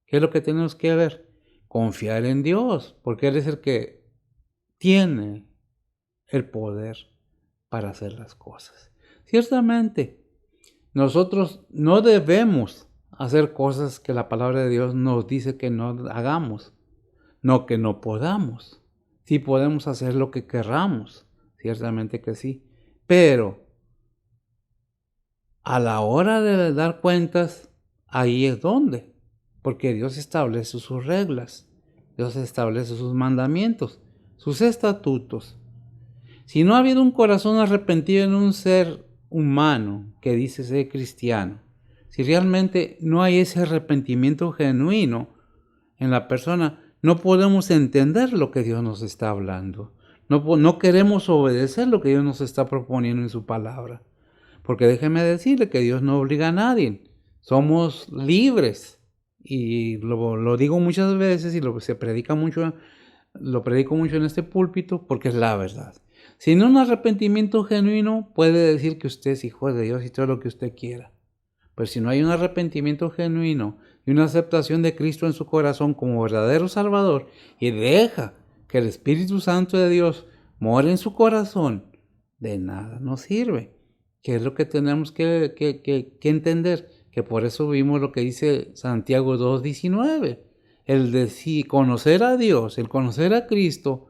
S1: ¿Qué es lo que tenemos que ver? Confiar en Dios, porque Él es el que tiene el poder para hacer las cosas. Ciertamente, nosotros no debemos hacer cosas que la palabra de Dios nos dice que no hagamos, no que no podamos. Sí podemos hacer lo que querramos, ciertamente que sí, pero a la hora de dar cuentas, ahí es donde, porque Dios establece sus reglas, Dios establece sus mandamientos, sus estatutos. Si no ha habido un corazón arrepentido en un ser humano que dice ser cristiano, si realmente no hay ese arrepentimiento genuino en la persona, no podemos entender lo que Dios nos está hablando. No queremos obedecer lo que Dios nos está proponiendo en su palabra. Porque déjeme decirle que Dios no obliga a nadie. Somos libres. Y lo digo muchas veces y se predica mucho, lo predico mucho en este púlpito porque es la verdad. Sin un arrepentimiento genuino puede decir que usted es hijo de Dios y todo lo que usted quiera. Pero si no hay un arrepentimiento genuino y una aceptación de Cristo en su corazón como verdadero Salvador y deja que el Espíritu Santo de Dios more en su corazón, de nada nos sirve. ¿Qué es lo que tenemos que entender? Que por eso vimos lo que dice Santiago 2:19. El decir, conocer a Dios, el conocer a Cristo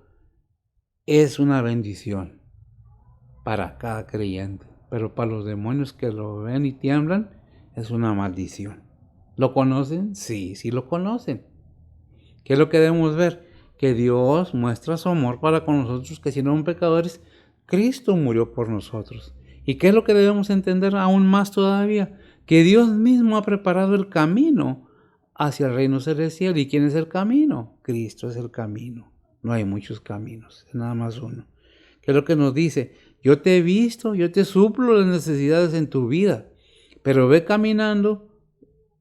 S1: es una bendición para cada creyente. Pero para los demonios que lo ven y tiemblan, es una maldición. ¿Lo conocen? Sí, sí lo conocen. ¿Qué es lo que debemos ver? Que Dios muestra su amor para con nosotros, que si no son pecadores, Cristo murió por nosotros. ¿Y qué es lo que debemos entender aún más todavía? Que Dios mismo ha preparado el camino hacia el reino celestial. ¿Y quién es el camino? Cristo es el camino. No hay muchos caminos, es nada más uno. ¿Qué es lo que nos dice? Yo te he visto, yo te suplo las necesidades en tu vida, pero ve caminando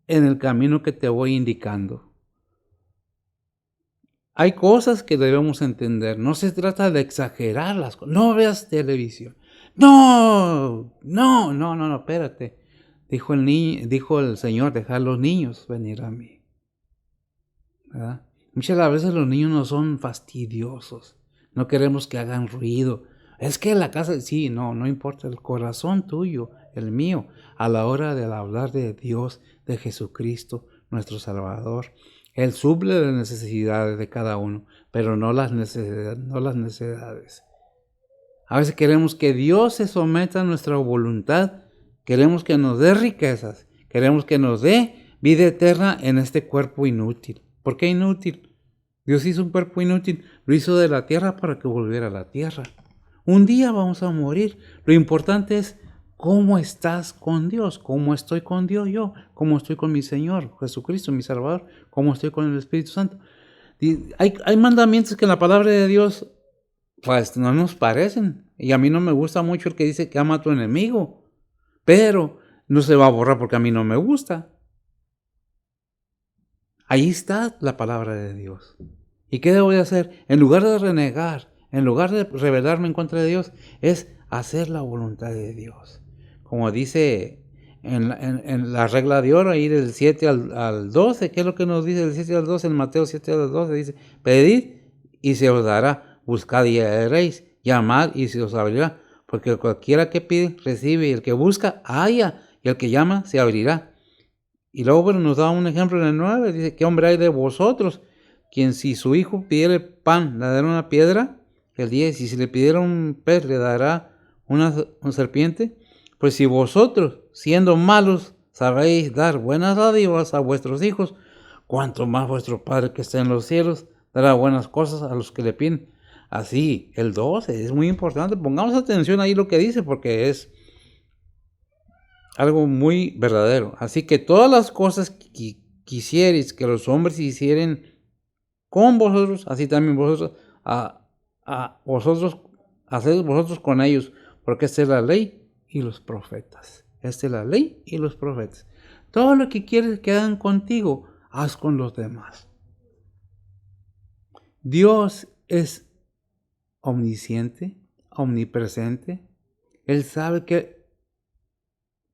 S1: en el camino que te voy indicando. Hay cosas que debemos entender. No se trata de exagerar las cosas. No veas televisión. No, espérate. Dijo el Señor, dejar a los niños venir a mí. ¿Verdad? Muchas veces los niños no son fastidiosos. No queremos que hagan ruido. Es que la casa, sí, no importa. El corazón tuyo, el mío, a la hora de hablar de Dios, de Jesucristo, nuestro Salvador. Él suple las necesidades de cada uno, pero no las necesidades. A veces queremos que Dios se someta a nuestra voluntad. Queremos que nos dé riquezas. Queremos que nos dé vida eterna en este cuerpo inútil. ¿Por qué inútil? Dios hizo un cuerpo inútil. Lo hizo de la tierra para que volviera a la tierra. Un día vamos a morir. Lo importante es cómo estás con Dios, cómo estoy con Dios yo, cómo estoy con mi Señor Jesucristo, mi Salvador, cómo estoy con el Espíritu Santo. Hay mandamientos que en la palabra de Dios pues no nos parecen. Y a mí no me gusta mucho el que dice que ama a tu enemigo. Pero no se va a borrar porque a mí no me gusta. Ahí está la palabra de Dios. ¿Y qué debo de hacer? En lugar de renegar, en lugar de rebelarme en contra de Dios, es hacer la voluntad de Dios. Como dice en la regla de oro, ahí del 7 al 12, ¿qué es lo que nos dice del 7 al 12? En Mateo 7 al 12 dice, pedid y se os dará, buscad y hallaréis, llamad y se os abrirá, porque cualquiera que pide, recibe, y el que busca, halla, y el que llama, se abrirá. Y luego nos da un ejemplo en el 9, dice, ¿qué hombre hay de vosotros, quien si su hijo pidiere pan, le dará una piedra? El 10, y si le pidiera un pez, le dará una serpiente. Pues si vosotros, siendo malos, sabéis dar buenas dádivas a vuestros hijos, cuanto más vuestro Padre que está en los cielos dará buenas cosas a los que le piden. Así, el 12 es muy importante. Pongamos atención ahí lo que dice, porque es algo muy verdadero. Así que todas las cosas que quisierais que los hombres hicieren con vosotros, así también vosotros haced vosotros con ellos, porque esta es la ley y los profetas. Esta es la ley y los profetas. Todo lo que quieres que hagan contigo, haz con los demás. Dios es omnisciente, omnipresente. Él sabe que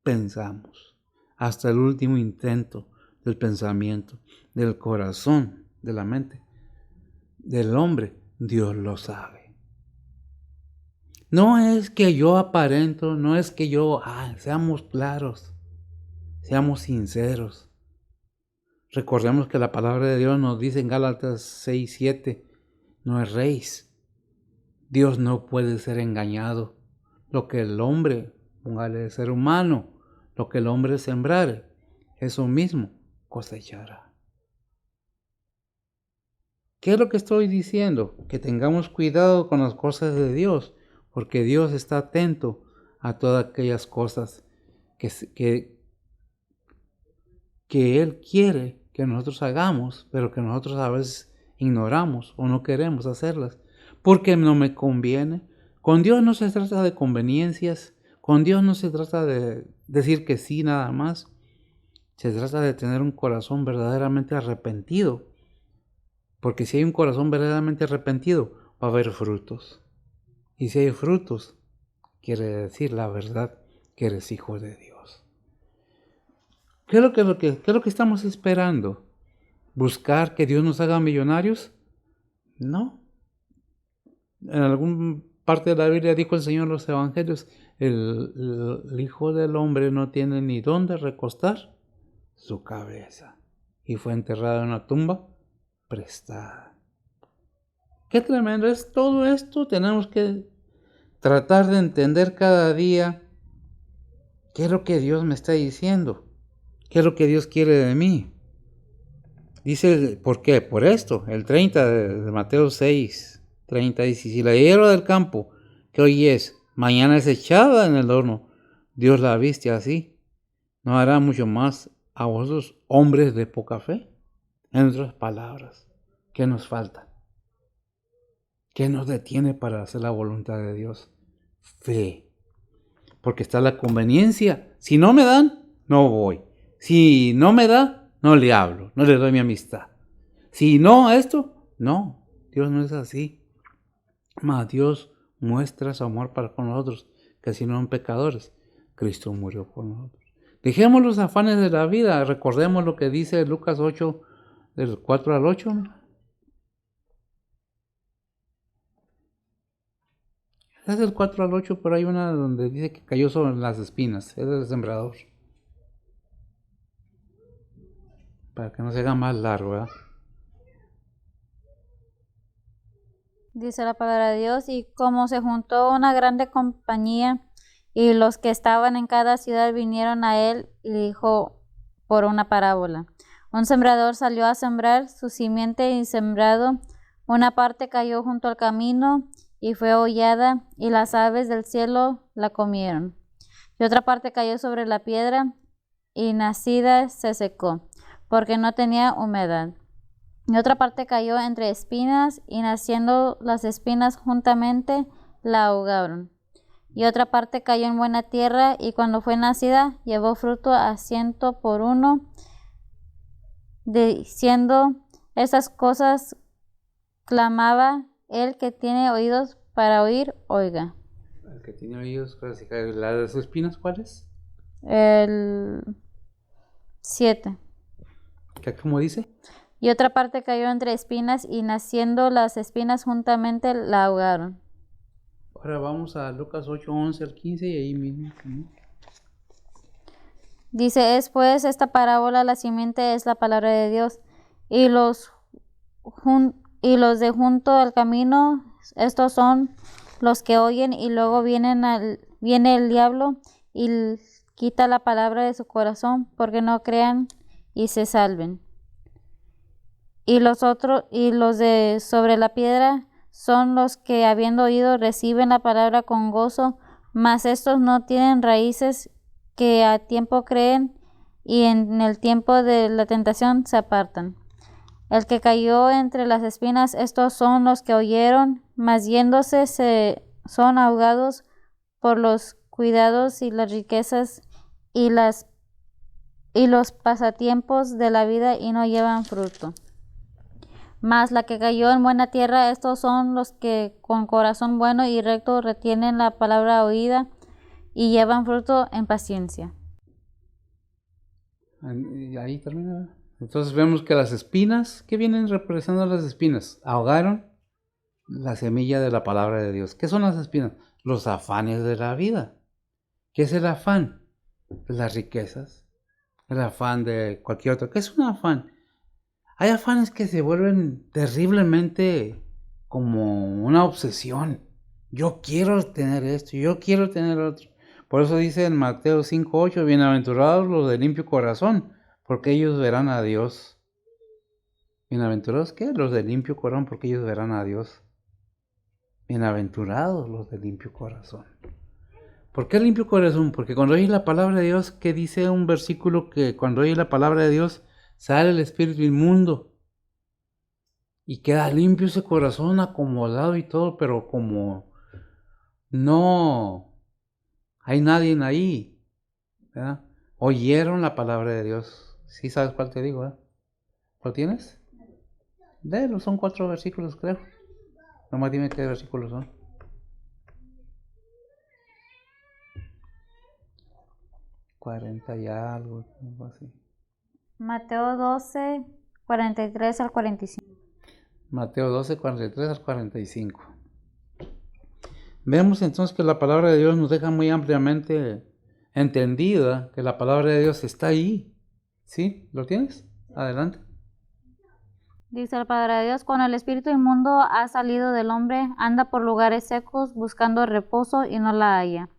S1: pensamos, hasta el último intento del pensamiento, del corazón, de la mente, del hombre, Dios lo sabe. No es que yo aparento, no es que yo, seamos claros, seamos sinceros. Recordemos que la palabra de Dios nos dice en Gálatas 6:7, no erréis. Dios no puede ser engañado. Lo que el hombre, póngale ser humano, lo que el hombre sembrare, eso mismo cosechará. ¿Qué es lo que estoy diciendo? Que tengamos cuidado con las cosas de Dios, porque Dios está atento a todas aquellas cosas que Él quiere que nosotros hagamos, pero que nosotros a veces ignoramos o no queremos hacerlas, porque no me conviene. Con Dios no se trata de conveniencias, con Dios no se trata de decir que sí nada más, se trata de tener un corazón verdaderamente arrepentido, porque si hay un corazón verdaderamente arrepentido, va a haber frutos. Y si hay frutos, quiere decir la verdad que eres hijo de Dios. ¿Qué es lo que estamos esperando? ¿Buscar que Dios nos haga millonarios? No. En alguna parte de la Biblia dijo el Señor en los evangelios, el Hijo del Hombre no tiene ni dónde recostar su cabeza. Y fue enterrado en una tumba prestada. Qué tremendo es todo esto. Tenemos que tratar de entender cada día qué es lo que Dios me está diciendo. ¿Qué es lo que Dios quiere de mí? Dice, ¿por qué? Por esto, el 30 de Mateo 6, 30 dice, si la hierba del campo, que hoy es, mañana es echada en el horno, Dios la viste así, ¿no hará mucho más a vosotros, hombres de poca fe? En otras palabras, ¿qué nos falta? ¿Qué nos detiene para hacer la voluntad de Dios? Fe. Porque está la conveniencia. Si no me dan, no voy. Si no me da, no le hablo, no le doy mi amistad. Si no esto, no. Dios no es así. Mas Dios muestra su amor para con nosotros, que si no son pecadores, Cristo murió por nosotros. Dejemos los afanes de la vida. Recordemos lo que dice Lucas 8, del 4 al 8. Es del 4 al 8, pero hay una donde dice que cayó sobre las espinas. Es el sembrador. Para que no se haga más largo, ¿verdad?
S2: Dice la palabra de Dios, y como se juntó una grande compañía, y los que estaban en cada ciudad vinieron a él, y dijo por una parábola. Un sembrador salió a sembrar su simiente y sembrado. Una parte cayó junto al camino y fue hollada, y las aves del cielo la comieron. Y otra parte cayó sobre la piedra, y nacida se secó, porque no tenía humedad. Y otra parte cayó entre espinas, y naciendo las espinas juntamente la ahogaron. Y otra parte cayó en buena tierra, y cuando fue nacida, llevó fruto a 100 por uno. Diciendo estas cosas, clamaba el que tiene oídos para oír, oiga.
S1: El que tiene oídos, ¿la de sus espinas cuál es?
S2: El 7.
S1: ¿Cómo dice?
S2: Y otra parte cayó entre espinas, y naciendo las espinas juntamente la ahogaron.
S1: Ahora vamos a Lucas 8, 11 al 15 y ahí mismo.
S2: Dice, es pues esta parábola, la simiente es la palabra de Dios, y los de junto al camino, estos son los que oyen, y luego viene el diablo y quita la palabra de su corazón, porque no crean y se salven. Y los de sobre la piedra son los que, habiendo oído, reciben la palabra con gozo, mas estos no tienen raíces, que a tiempo creen, y en el tiempo de la tentación se apartan. El que cayó entre las espinas, estos son los que oyeron, mas yéndose son ahogados por los cuidados y las riquezas y los pasatiempos de la vida, y no llevan fruto. Mas la que cayó en buena tierra, estos son los que con corazón bueno y recto retienen la palabra oída y llevan fruto en paciencia.
S1: Ahí termina. Entonces vemos que las espinas, ¿qué vienen representando las espinas? Ahogaron la semilla de la palabra de Dios. ¿Qué son las espinas? los afanes de la vida. ¿Qué es el afán? Las riquezas, el afán de cualquier otro. ¿Qué es un afán? Hay afanes que se vuelven terriblemente como una obsesión. Yo quiero tener esto, yo quiero tener otro. Por eso dice en Mateo 5:8, bienaventurados los de limpio corazón, porque ellos verán a Dios. ¿Bienaventurados qué? Los de limpio corazón, porque ellos verán a Dios. Bienaventurados los de limpio corazón. ¿Por qué limpio corazón? Porque cuando oyes la palabra de Dios, que dice un versículo que cuando oyes la palabra de Dios, sale el espíritu inmundo. Y queda limpio ese corazón, acomodado y todo, pero como no hay nadie ahí, ¿verdad? Oyeron la palabra de Dios. ¿Sí sabes cuál te digo, verdad? ¿Lo tienes? Léelo, son 4 versículos, creo. Nomás dime qué versículos son. 40 y algo así.
S2: Mateo 12, 43 al 45.
S1: Mateo 12, 43 al 45. Vemos entonces que la palabra de Dios nos deja muy ampliamente entendida que la palabra de Dios está ahí. ¿Sí? ¿Lo tienes? Adelante.
S2: Dice la palabra de Dios, cuando el espíritu inmundo ha salido del hombre, anda por lugares secos buscando reposo y no la halla.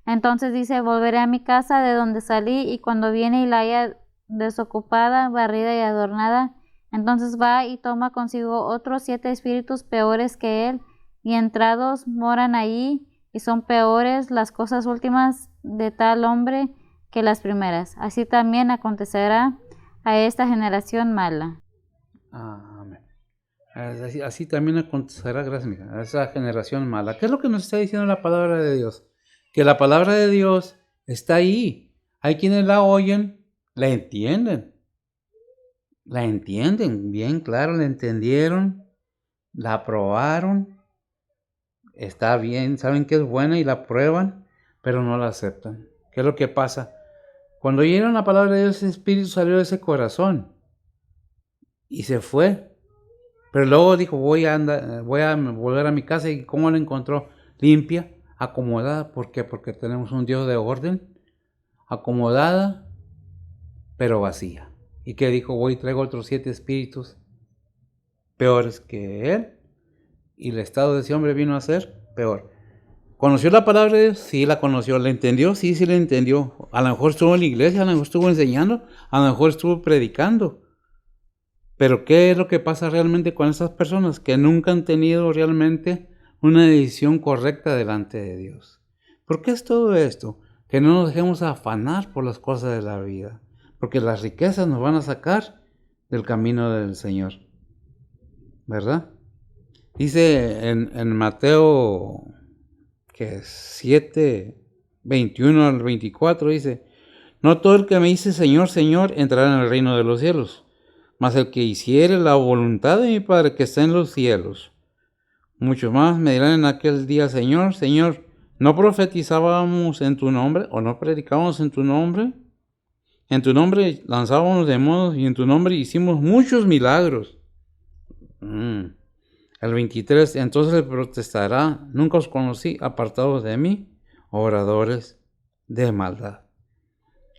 S2: Entonces dice, volveré a mi casa de donde salí, y cuando viene y la haya desocupada, barrida y adornada, entonces va y toma consigo otros 7 espíritus peores que él, y entrados moran allí, y son peores las cosas últimas de tal hombre que las primeras. Así también acontecerá a esta generación mala.
S1: Amén. Así también acontecerá, gracias, mija, a esa generación mala. ¿Qué es lo que nos está diciendo la palabra de Dios? Que la palabra de Dios está ahí. Hay quienes la oyen, la entienden bien claro, la entendieron, la aprobaron, está bien, saben que es buena y la prueban, pero no la aceptan. ¿Qué es lo que pasa? Cuando oyeron la palabra de Dios, ese espíritu salió de ese corazón y se fue. Pero luego dijo, voy a volver a mi casa. ¿Y cómo la encontró? Limpia, acomodada. ¿Por qué? Porque tenemos un Dios de orden, acomodada, pero vacía. ¿Y qué dijo? Voy y traigo otros 7 espíritus peores que él. Y el estado de ese hombre vino a ser peor. ¿Conoció la palabra de Dios? Sí, la conoció. ¿La entendió? Sí, la entendió. A lo mejor estuvo en la iglesia, a lo mejor estuvo enseñando, a lo mejor estuvo predicando. Pero ¿qué es lo que pasa realmente con esas personas que nunca han tenido realmente una decisión correcta delante de Dios? ¿Por qué es todo esto? Que no nos dejemos afanar por las cosas de la vida, porque las riquezas nos van a sacar del camino del Señor, ¿verdad? Dice en Mateo 7, 21 al 24, dice, no todo el que me dice Señor, Señor, entrará en el reino de los cielos, mas el que hiciere la voluntad de mi Padre que está en los cielos. Muchos más me dirán en aquel día, Señor, Señor, ¿no profetizábamos en tu nombre o no predicábamos en tu nombre? En tu nombre lanzábamos demonios y en tu nombre hicimos muchos milagros. El 23, entonces le protestará, nunca os conocí, apartados de mí, obradores de maldad.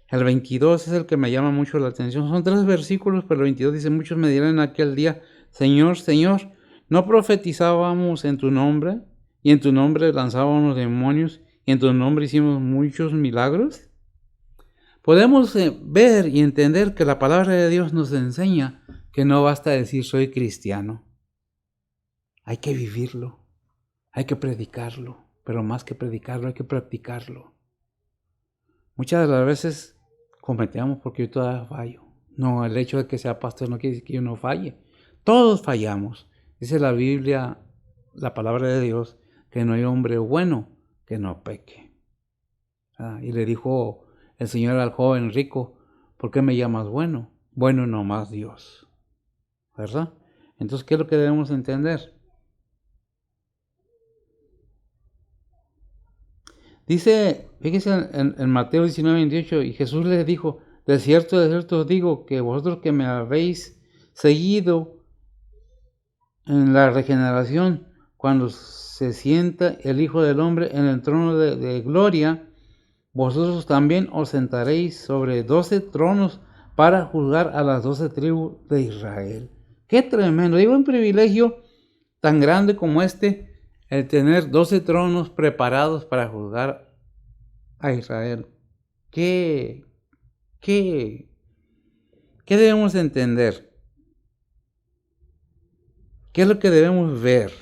S1: El 22 es el que me llama mucho la atención. Son 3 versículos, pero el 22 dice, muchos me dirán en aquel día, Señor, Señor, ¿no profetizábamos en tu nombre? Y en tu nombre lanzábamos demonios, y en tu nombre hicimos muchos milagros. Podemos ver y entender que la palabra de Dios nos enseña que no basta decir soy cristiano. Hay que vivirlo, hay que predicarlo, pero más que predicarlo, hay que practicarlo. Muchas de las veces cometemos porque yo todavía fallo. No, el hecho de que sea pastor no quiere decir que yo no falle. Todos fallamos. Dice la Biblia, la palabra de Dios, que no hay hombre bueno que no peque. Y le dijo el Señor al joven rico, ¿por qué me llamas bueno? Bueno nomás Dios. ¿Verdad? Entonces, ¿qué es lo que debemos entender? Dice, fíjese en Mateo 19:28, y Jesús les dijo, de cierto os digo, que vosotros que me habéis seguido en la regeneración, cuando se sienta el Hijo del Hombre en el trono de gloria, vosotros también os sentaréis sobre 12 tronos para juzgar a las 12 tribus de Israel. ¡Qué tremendo! Digo, un privilegio tan grande como el tener 12 tronos preparados para juzgar a Israel. ¿Qué debemos entender? ¿Qué es lo que debemos ver?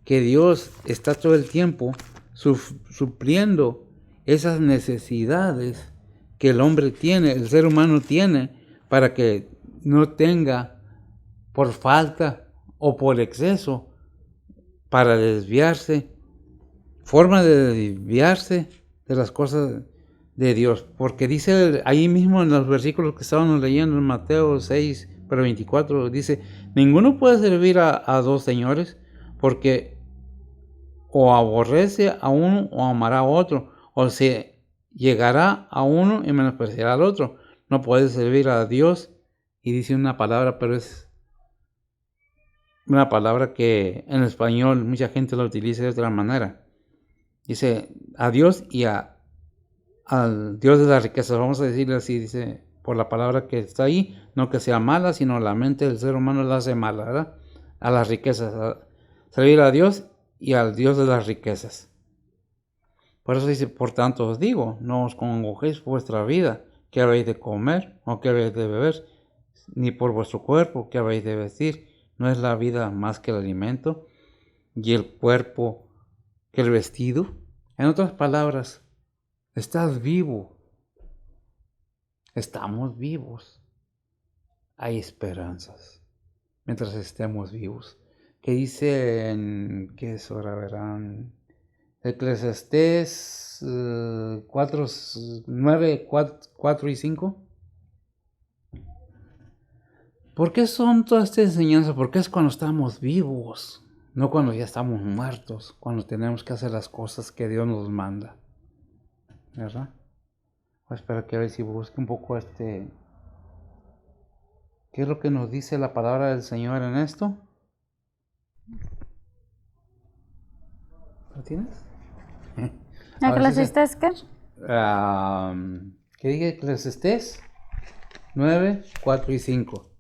S1: Que Dios está todo el tiempo supliendo esas necesidades que el hombre tiene, el ser humano tiene, para que no tenga por falta o por exceso para desviarse, forma de desviarse de las cosas de Dios. Porque dice ahí mismo en los versículos que estábamos leyendo en Mateo 6, pero 24, dice, ninguno puede servir a dos señores, porque o aborrece a uno o amará a otro, o se llegará a uno y menospreciará al otro. No puede servir a Dios. Y dice una palabra, pero es una palabra que en español mucha gente la utiliza de otra manera. Dice a Dios y al Dios de las riquezas. Vamos a decirle así, dice, por la palabra que está ahí, no que sea mala, sino la mente del ser humano la hace mala, ¿verdad? A las riquezas, a servir a Dios y al Dios de las riquezas. Por eso dice, por tanto os digo, no os congojéis por vuestra vida, que habéis de comer o que habéis de beber, ni por vuestro cuerpo, que habéis de vestir. ¿No es la vida más que el alimento y el cuerpo que el vestido? En otras palabras, estás vivo. Estamos vivos. Hay esperanzas mientras estemos vivos. ¿Qué dice en qué es hora? Verán. Eclesiastés 9, 4 y 5. ¿Por qué son todas estas enseñanzas? Porque es cuando estamos vivos, no cuando ya estamos muertos, cuando tenemos que hacer las cosas que Dios nos manda. ¿Verdad? Pues espero que a ver si busque un poco ¿qué es lo que nos dice la palabra del Señor en esto? ¿Lo tienes?
S2: ¿Eclesiastés qué?
S1: ¿Qué dice Eclesiastés? 9, 4 y 5.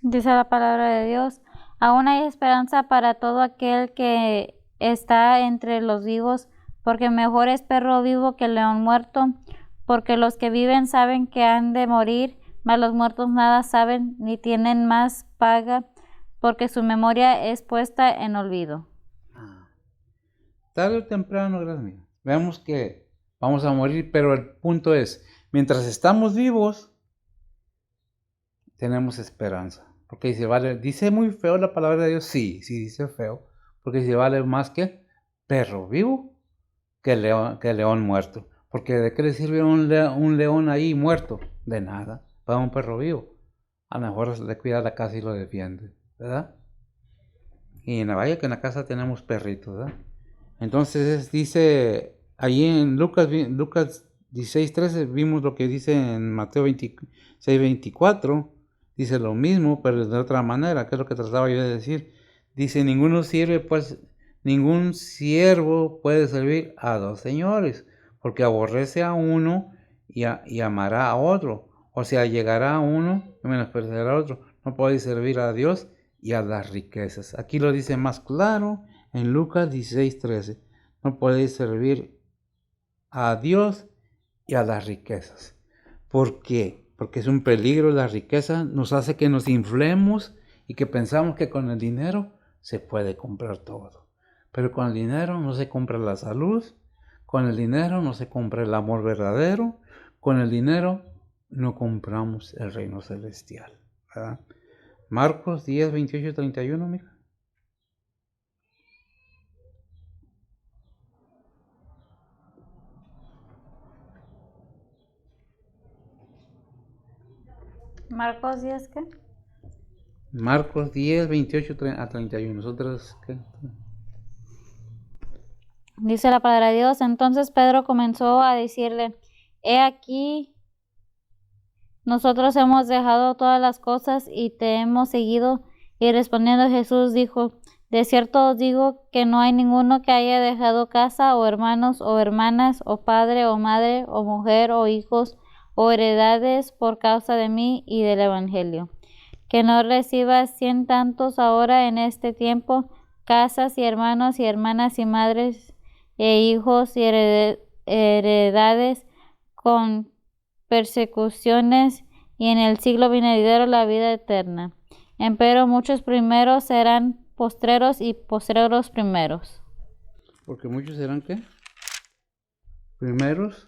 S2: Dice la palabra de Dios, aún hay esperanza para todo aquel que está entre los vivos, porque mejor es perro vivo que león muerto, porque los que viven saben que han de morir, mas los muertos nada saben ni tienen más paga, porque su memoria es puesta en olvido.
S1: Tarde o temprano, gracias mío, veamos que vamos a morir, pero el punto es, mientras estamos vivos, tenemos esperanza. Porque dice muy feo la palabra de Dios, sí dice feo, porque dice vale más que perro vivo que león muerto. Porque ¿de qué le sirve un león ahí muerto? De nada, para un perro vivo. A lo mejor le cuida la casa y lo defiende, ¿verdad? Y vaya que en la casa tenemos perritos, ¿verdad? Entonces dice, ahí en Lucas 16:13 vimos lo que dice en Mateo 26:24, dice lo mismo, pero de otra manera, que es lo que trataba yo de decir. Dice, ningún siervo puede servir a dos señores, porque aborrece a uno y amará a otro, o sea, llegará a uno y menospreciará a otro. No puede servir a Dios y a las riquezas. Aquí lo dice más claro en Lucas 16:13. No podéis servir a Dios y a las riquezas. ¿Por qué? Porque es un peligro la riqueza. Nos hace que nos inflemos y que pensamos que con el dinero se puede comprar todo. Pero con el dinero no se compra la salud. Con el dinero no se compra el amor verdadero. Con el dinero no compramos el reino celestial, ¿verdad? Marcos 10, 28 y 31, mira.
S2: Marcos 10, ¿qué?
S1: Marcos 10, 28 a 31. Nosotros, ¿qué?
S2: Dice la palabra de Dios, entonces Pedro comenzó a decirle, he aquí, nosotros hemos dejado todas las cosas y te hemos seguido. Y respondiendo Jesús dijo, De cierto os digo que no hay ninguno que haya dejado casa o hermanos o hermanas o padre o madre o mujer o hijos o heredades por causa de mí y del Evangelio, que no reciba 100 tantos ahora en este tiempo, casas y hermanos y hermanas y madres e hijos y heredades con persecuciones y en el siglo venidero la vida eterna. Empero muchos primeros serán postreros y postreros primeros.
S1: Porque muchos serán, ¿qué? Primeros.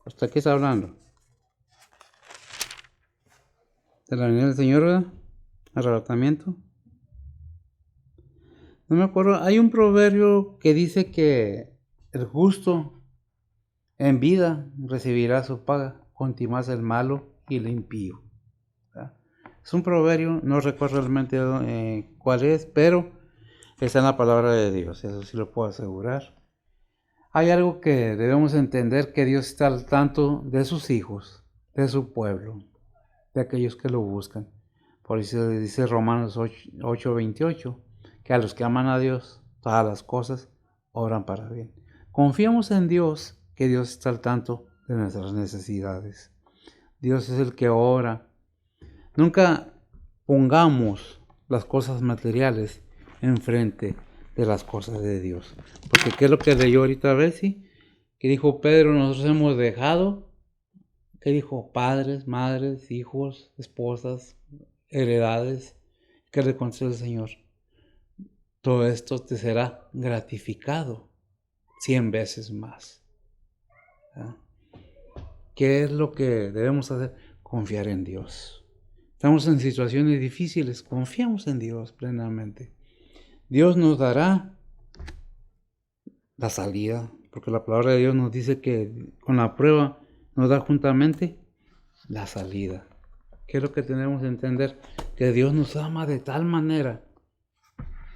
S1: ¿Hasta qué está hablando? De la venida del Señor, ¿verdad? Arrebatamiento. No me acuerdo. Hay un proverbio que dice que el justo en vida recibirá su paga, contimás el malo y el impío. ¿Verdad? Es un proverbio, no recuerdo realmente cuál es, pero está en la palabra de Dios, eso sí lo puedo asegurar. Hay algo que debemos entender, que Dios está al tanto de sus hijos, de su pueblo, de aquellos que lo buscan. Por eso dice Romanos 8:28, que a los que aman a Dios, todas las cosas obran para bien. Confiamos en Dios, que Dios está al tanto de nuestras necesidades. Dios es el que obra. Nunca pongamos las cosas materiales enfrente de las cosas de Dios. Porque ¿qué es lo que leyó ahorita Bessie? Que dijo Pedro, nosotros hemos dejado, ¿qué dijo? Padres, madres, hijos, esposas, heredades. ¿Qué le contestó el Señor? Todo esto te será gratificado 100 veces más. ¿Ah? ¿Qué es lo que debemos hacer? Confiar en Dios. Estamos en situaciones difíciles, confiamos en Dios plenamente. Dios nos dará la salida, porque la palabra de Dios nos dice que con la prueba nos da juntamente la salida. ¿Qué es lo que tenemos que entender? Que Dios nos ama de tal manera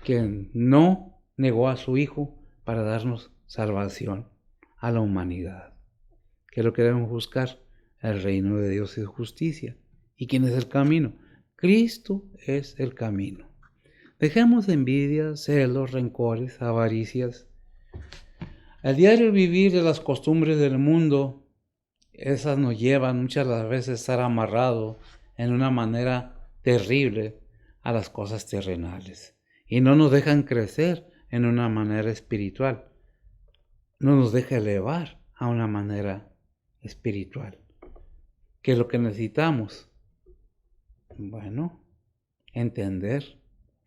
S1: que no negó a su Hijo para darnos salvación a la humanidad. ¿Qué es lo que debemos buscar? El reino de Dios es justicia. ¿Y quién es el camino? Cristo es el camino. Dejemos envidias, celos, rencores, avaricias. El diario vivir de las costumbres del mundo, esas nos llevan muchas veces a estar amarrados en una manera terrible a las cosas terrenales. Y no nos dejan crecer en una manera espiritual. No nos deja elevar a una manera espiritual. ¿Qué es lo que necesitamos? Bueno, entender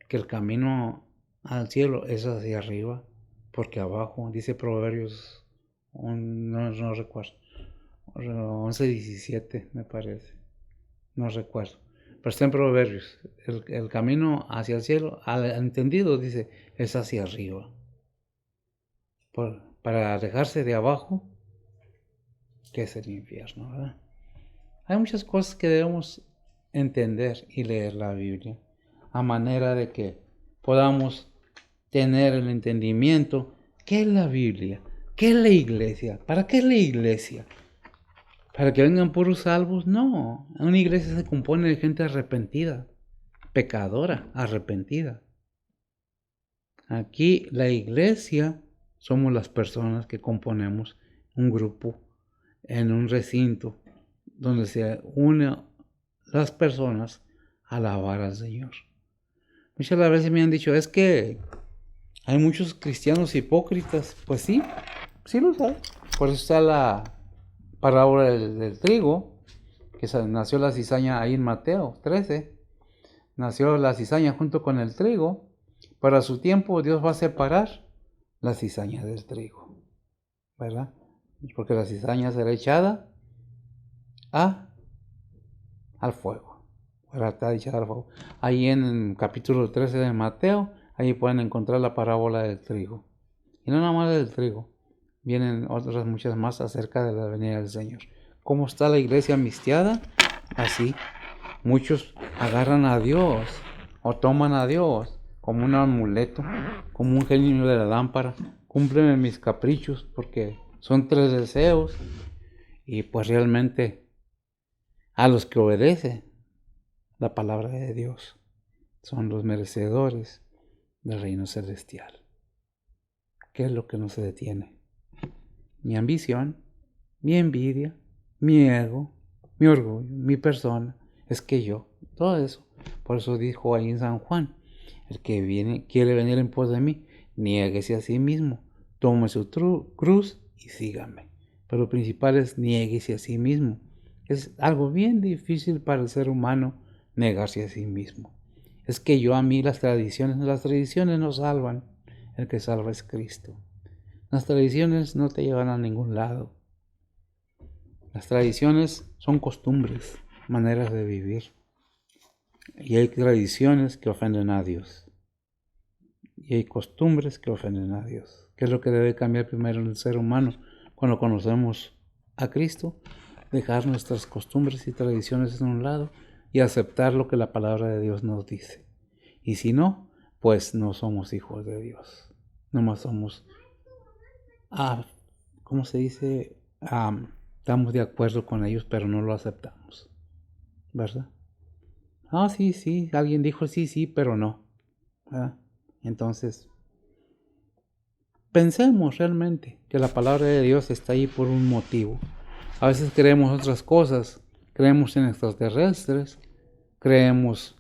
S1: que el camino al cielo es hacia arriba, porque abajo, dice Proverbios, no recuerdo, 11:17 me parece, no recuerdo, pero está en Proverbios, el camino hacia el cielo, al entendido, dice, es hacia arriba. Para alejarse de abajo, que es el infierno, ¿verdad? Hay muchas cosas que debemos entender y leer la Biblia, a manera de que podamos tener el entendimiento. ¿Qué es la Biblia? ¿Qué es la iglesia? ¿Para qué es la iglesia? ¿Para que vengan puros salvos? No, una iglesia se compone de gente arrepentida, pecadora, arrepentida. Aquí la iglesia somos las personas que componemos un grupo en un recinto donde se unen las personas a alabar al Señor. Muchas veces me han dicho, es que hay muchos cristianos hipócritas. Pues sí, sí los hay. Por eso está la parábola del trigo, que nació la cizaña ahí en Mateo 13. Nació la cizaña junto con el trigo. Para su tiempo Dios va a separar la cizaña del trigo, ¿verdad? Porque la cizaña será echada al fuego. Está echada al fuego. Ahí en el capítulo 13 de Mateo, ahí pueden encontrar la parábola del trigo. Y no nada más del trigo, vienen otras muchas más acerca de la venida del Señor. ¿Cómo está la iglesia mistiada? Así, muchos agarran a Dios o toman a Dios como un amuleto, como un genio de la lámpara. Cúmpleme mis caprichos porque son 3 deseos. Y pues realmente a los que obedecen la palabra de Dios son los merecedores del reino celestial. ¿Qué es lo que nos detiene? Mi ambición, mi envidia, mi ego, mi orgullo, mi persona, es que yo, todo eso. Por eso dijo ahí en San Juan, el que quiere venir en pos de mí, niéguese a sí mismo, tome su cruz y sígame. Pero lo principal es niéguese a sí mismo. Es algo bien difícil para el ser humano negarse a sí mismo. Es que yo a mí las tradiciones no salvan. El que salva es Cristo. Las tradiciones no te llevan a ningún lado. Las tradiciones son costumbres, maneras de vivir. Y hay tradiciones que ofenden a Dios. Y hay costumbres que ofenden a Dios. ¿Qué es lo que debe cambiar primero en el ser humano cuando conocemos a Cristo? Dejar nuestras costumbres y tradiciones en un lado y aceptar lo que la palabra de Dios nos dice. Y si no, pues no somos hijos de Dios. Nomás somos, ¿cómo se dice? Estamos de acuerdo con ellos, pero no lo aceptamos. ¿Verdad? Sí, alguien dijo sí, pero no. ¿Verdad? Entonces, pensemos realmente que la palabra de Dios está ahí por un motivo. A veces creemos otras cosas, creemos en extraterrestres, creemos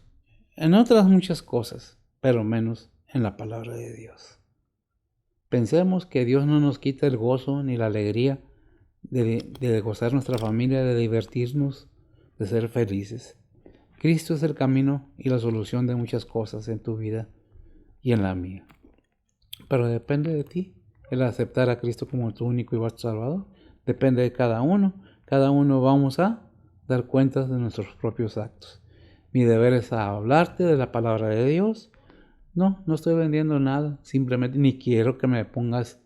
S1: en otras muchas cosas, pero menos en la palabra de Dios. Pensemos que Dios no nos quita el gozo ni la alegría de gozar nuestra familia, de divertirnos, de ser felices. Cristo es el camino y la solución de muchas cosas en tu vida y en la mía. Pero depende de ti el aceptar a Cristo como tu único y vasto Salvador. Depende de cada uno. Cada uno vamos a dar cuentas de nuestros propios actos. Mi deber es hablarte de la palabra de Dios. No estoy vendiendo nada. Simplemente ni quiero que me pongas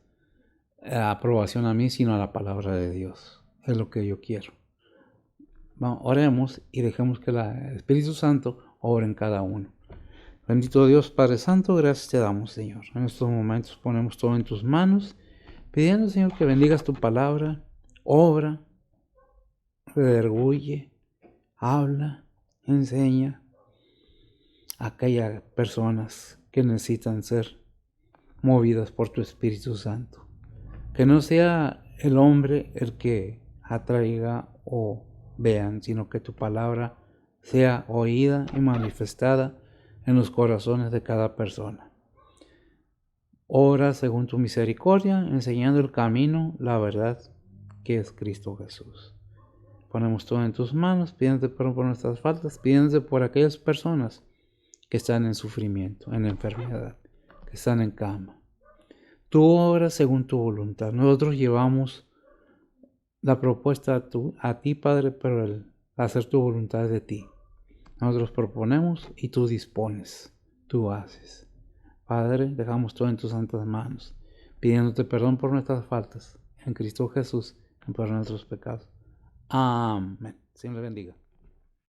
S1: aprobación a mí, sino a la palabra de Dios. Es lo que yo quiero. Vamos, oremos y dejemos que el Espíritu Santo obre en cada uno. Bendito Dios, Padre Santo, gracias te damos, Señor. En estos momentos ponemos todo en tus manos, pidiendo, Señor, que bendigas tu palabra, obra, redarguye, habla, enseña a aquellas personas que necesitan ser movidas por tu Espíritu Santo. Que no sea el hombre el que atraiga o vean, sino que tu palabra sea oída y manifestada en los corazones de cada persona. Ora según tu misericordia, enseñando el camino, la verdad, que es Cristo Jesús. Ponemos todo en tus manos, pidiéndote perdón por nuestras faltas, pidiéndote por aquellas personas que están en sufrimiento, en enfermedad, que están en cama. Tú obras según tu voluntad. Nosotros llevamos la propuesta a ti, Padre, pero el hacer tu voluntad es de ti. Nosotros proponemos y tú dispones, tú haces. Padre, dejamos todo en tus santas manos, pidiéndote perdón por nuestras faltas, en Cristo Jesús, en por nuestros pecados. Amén. Señor le bendiga.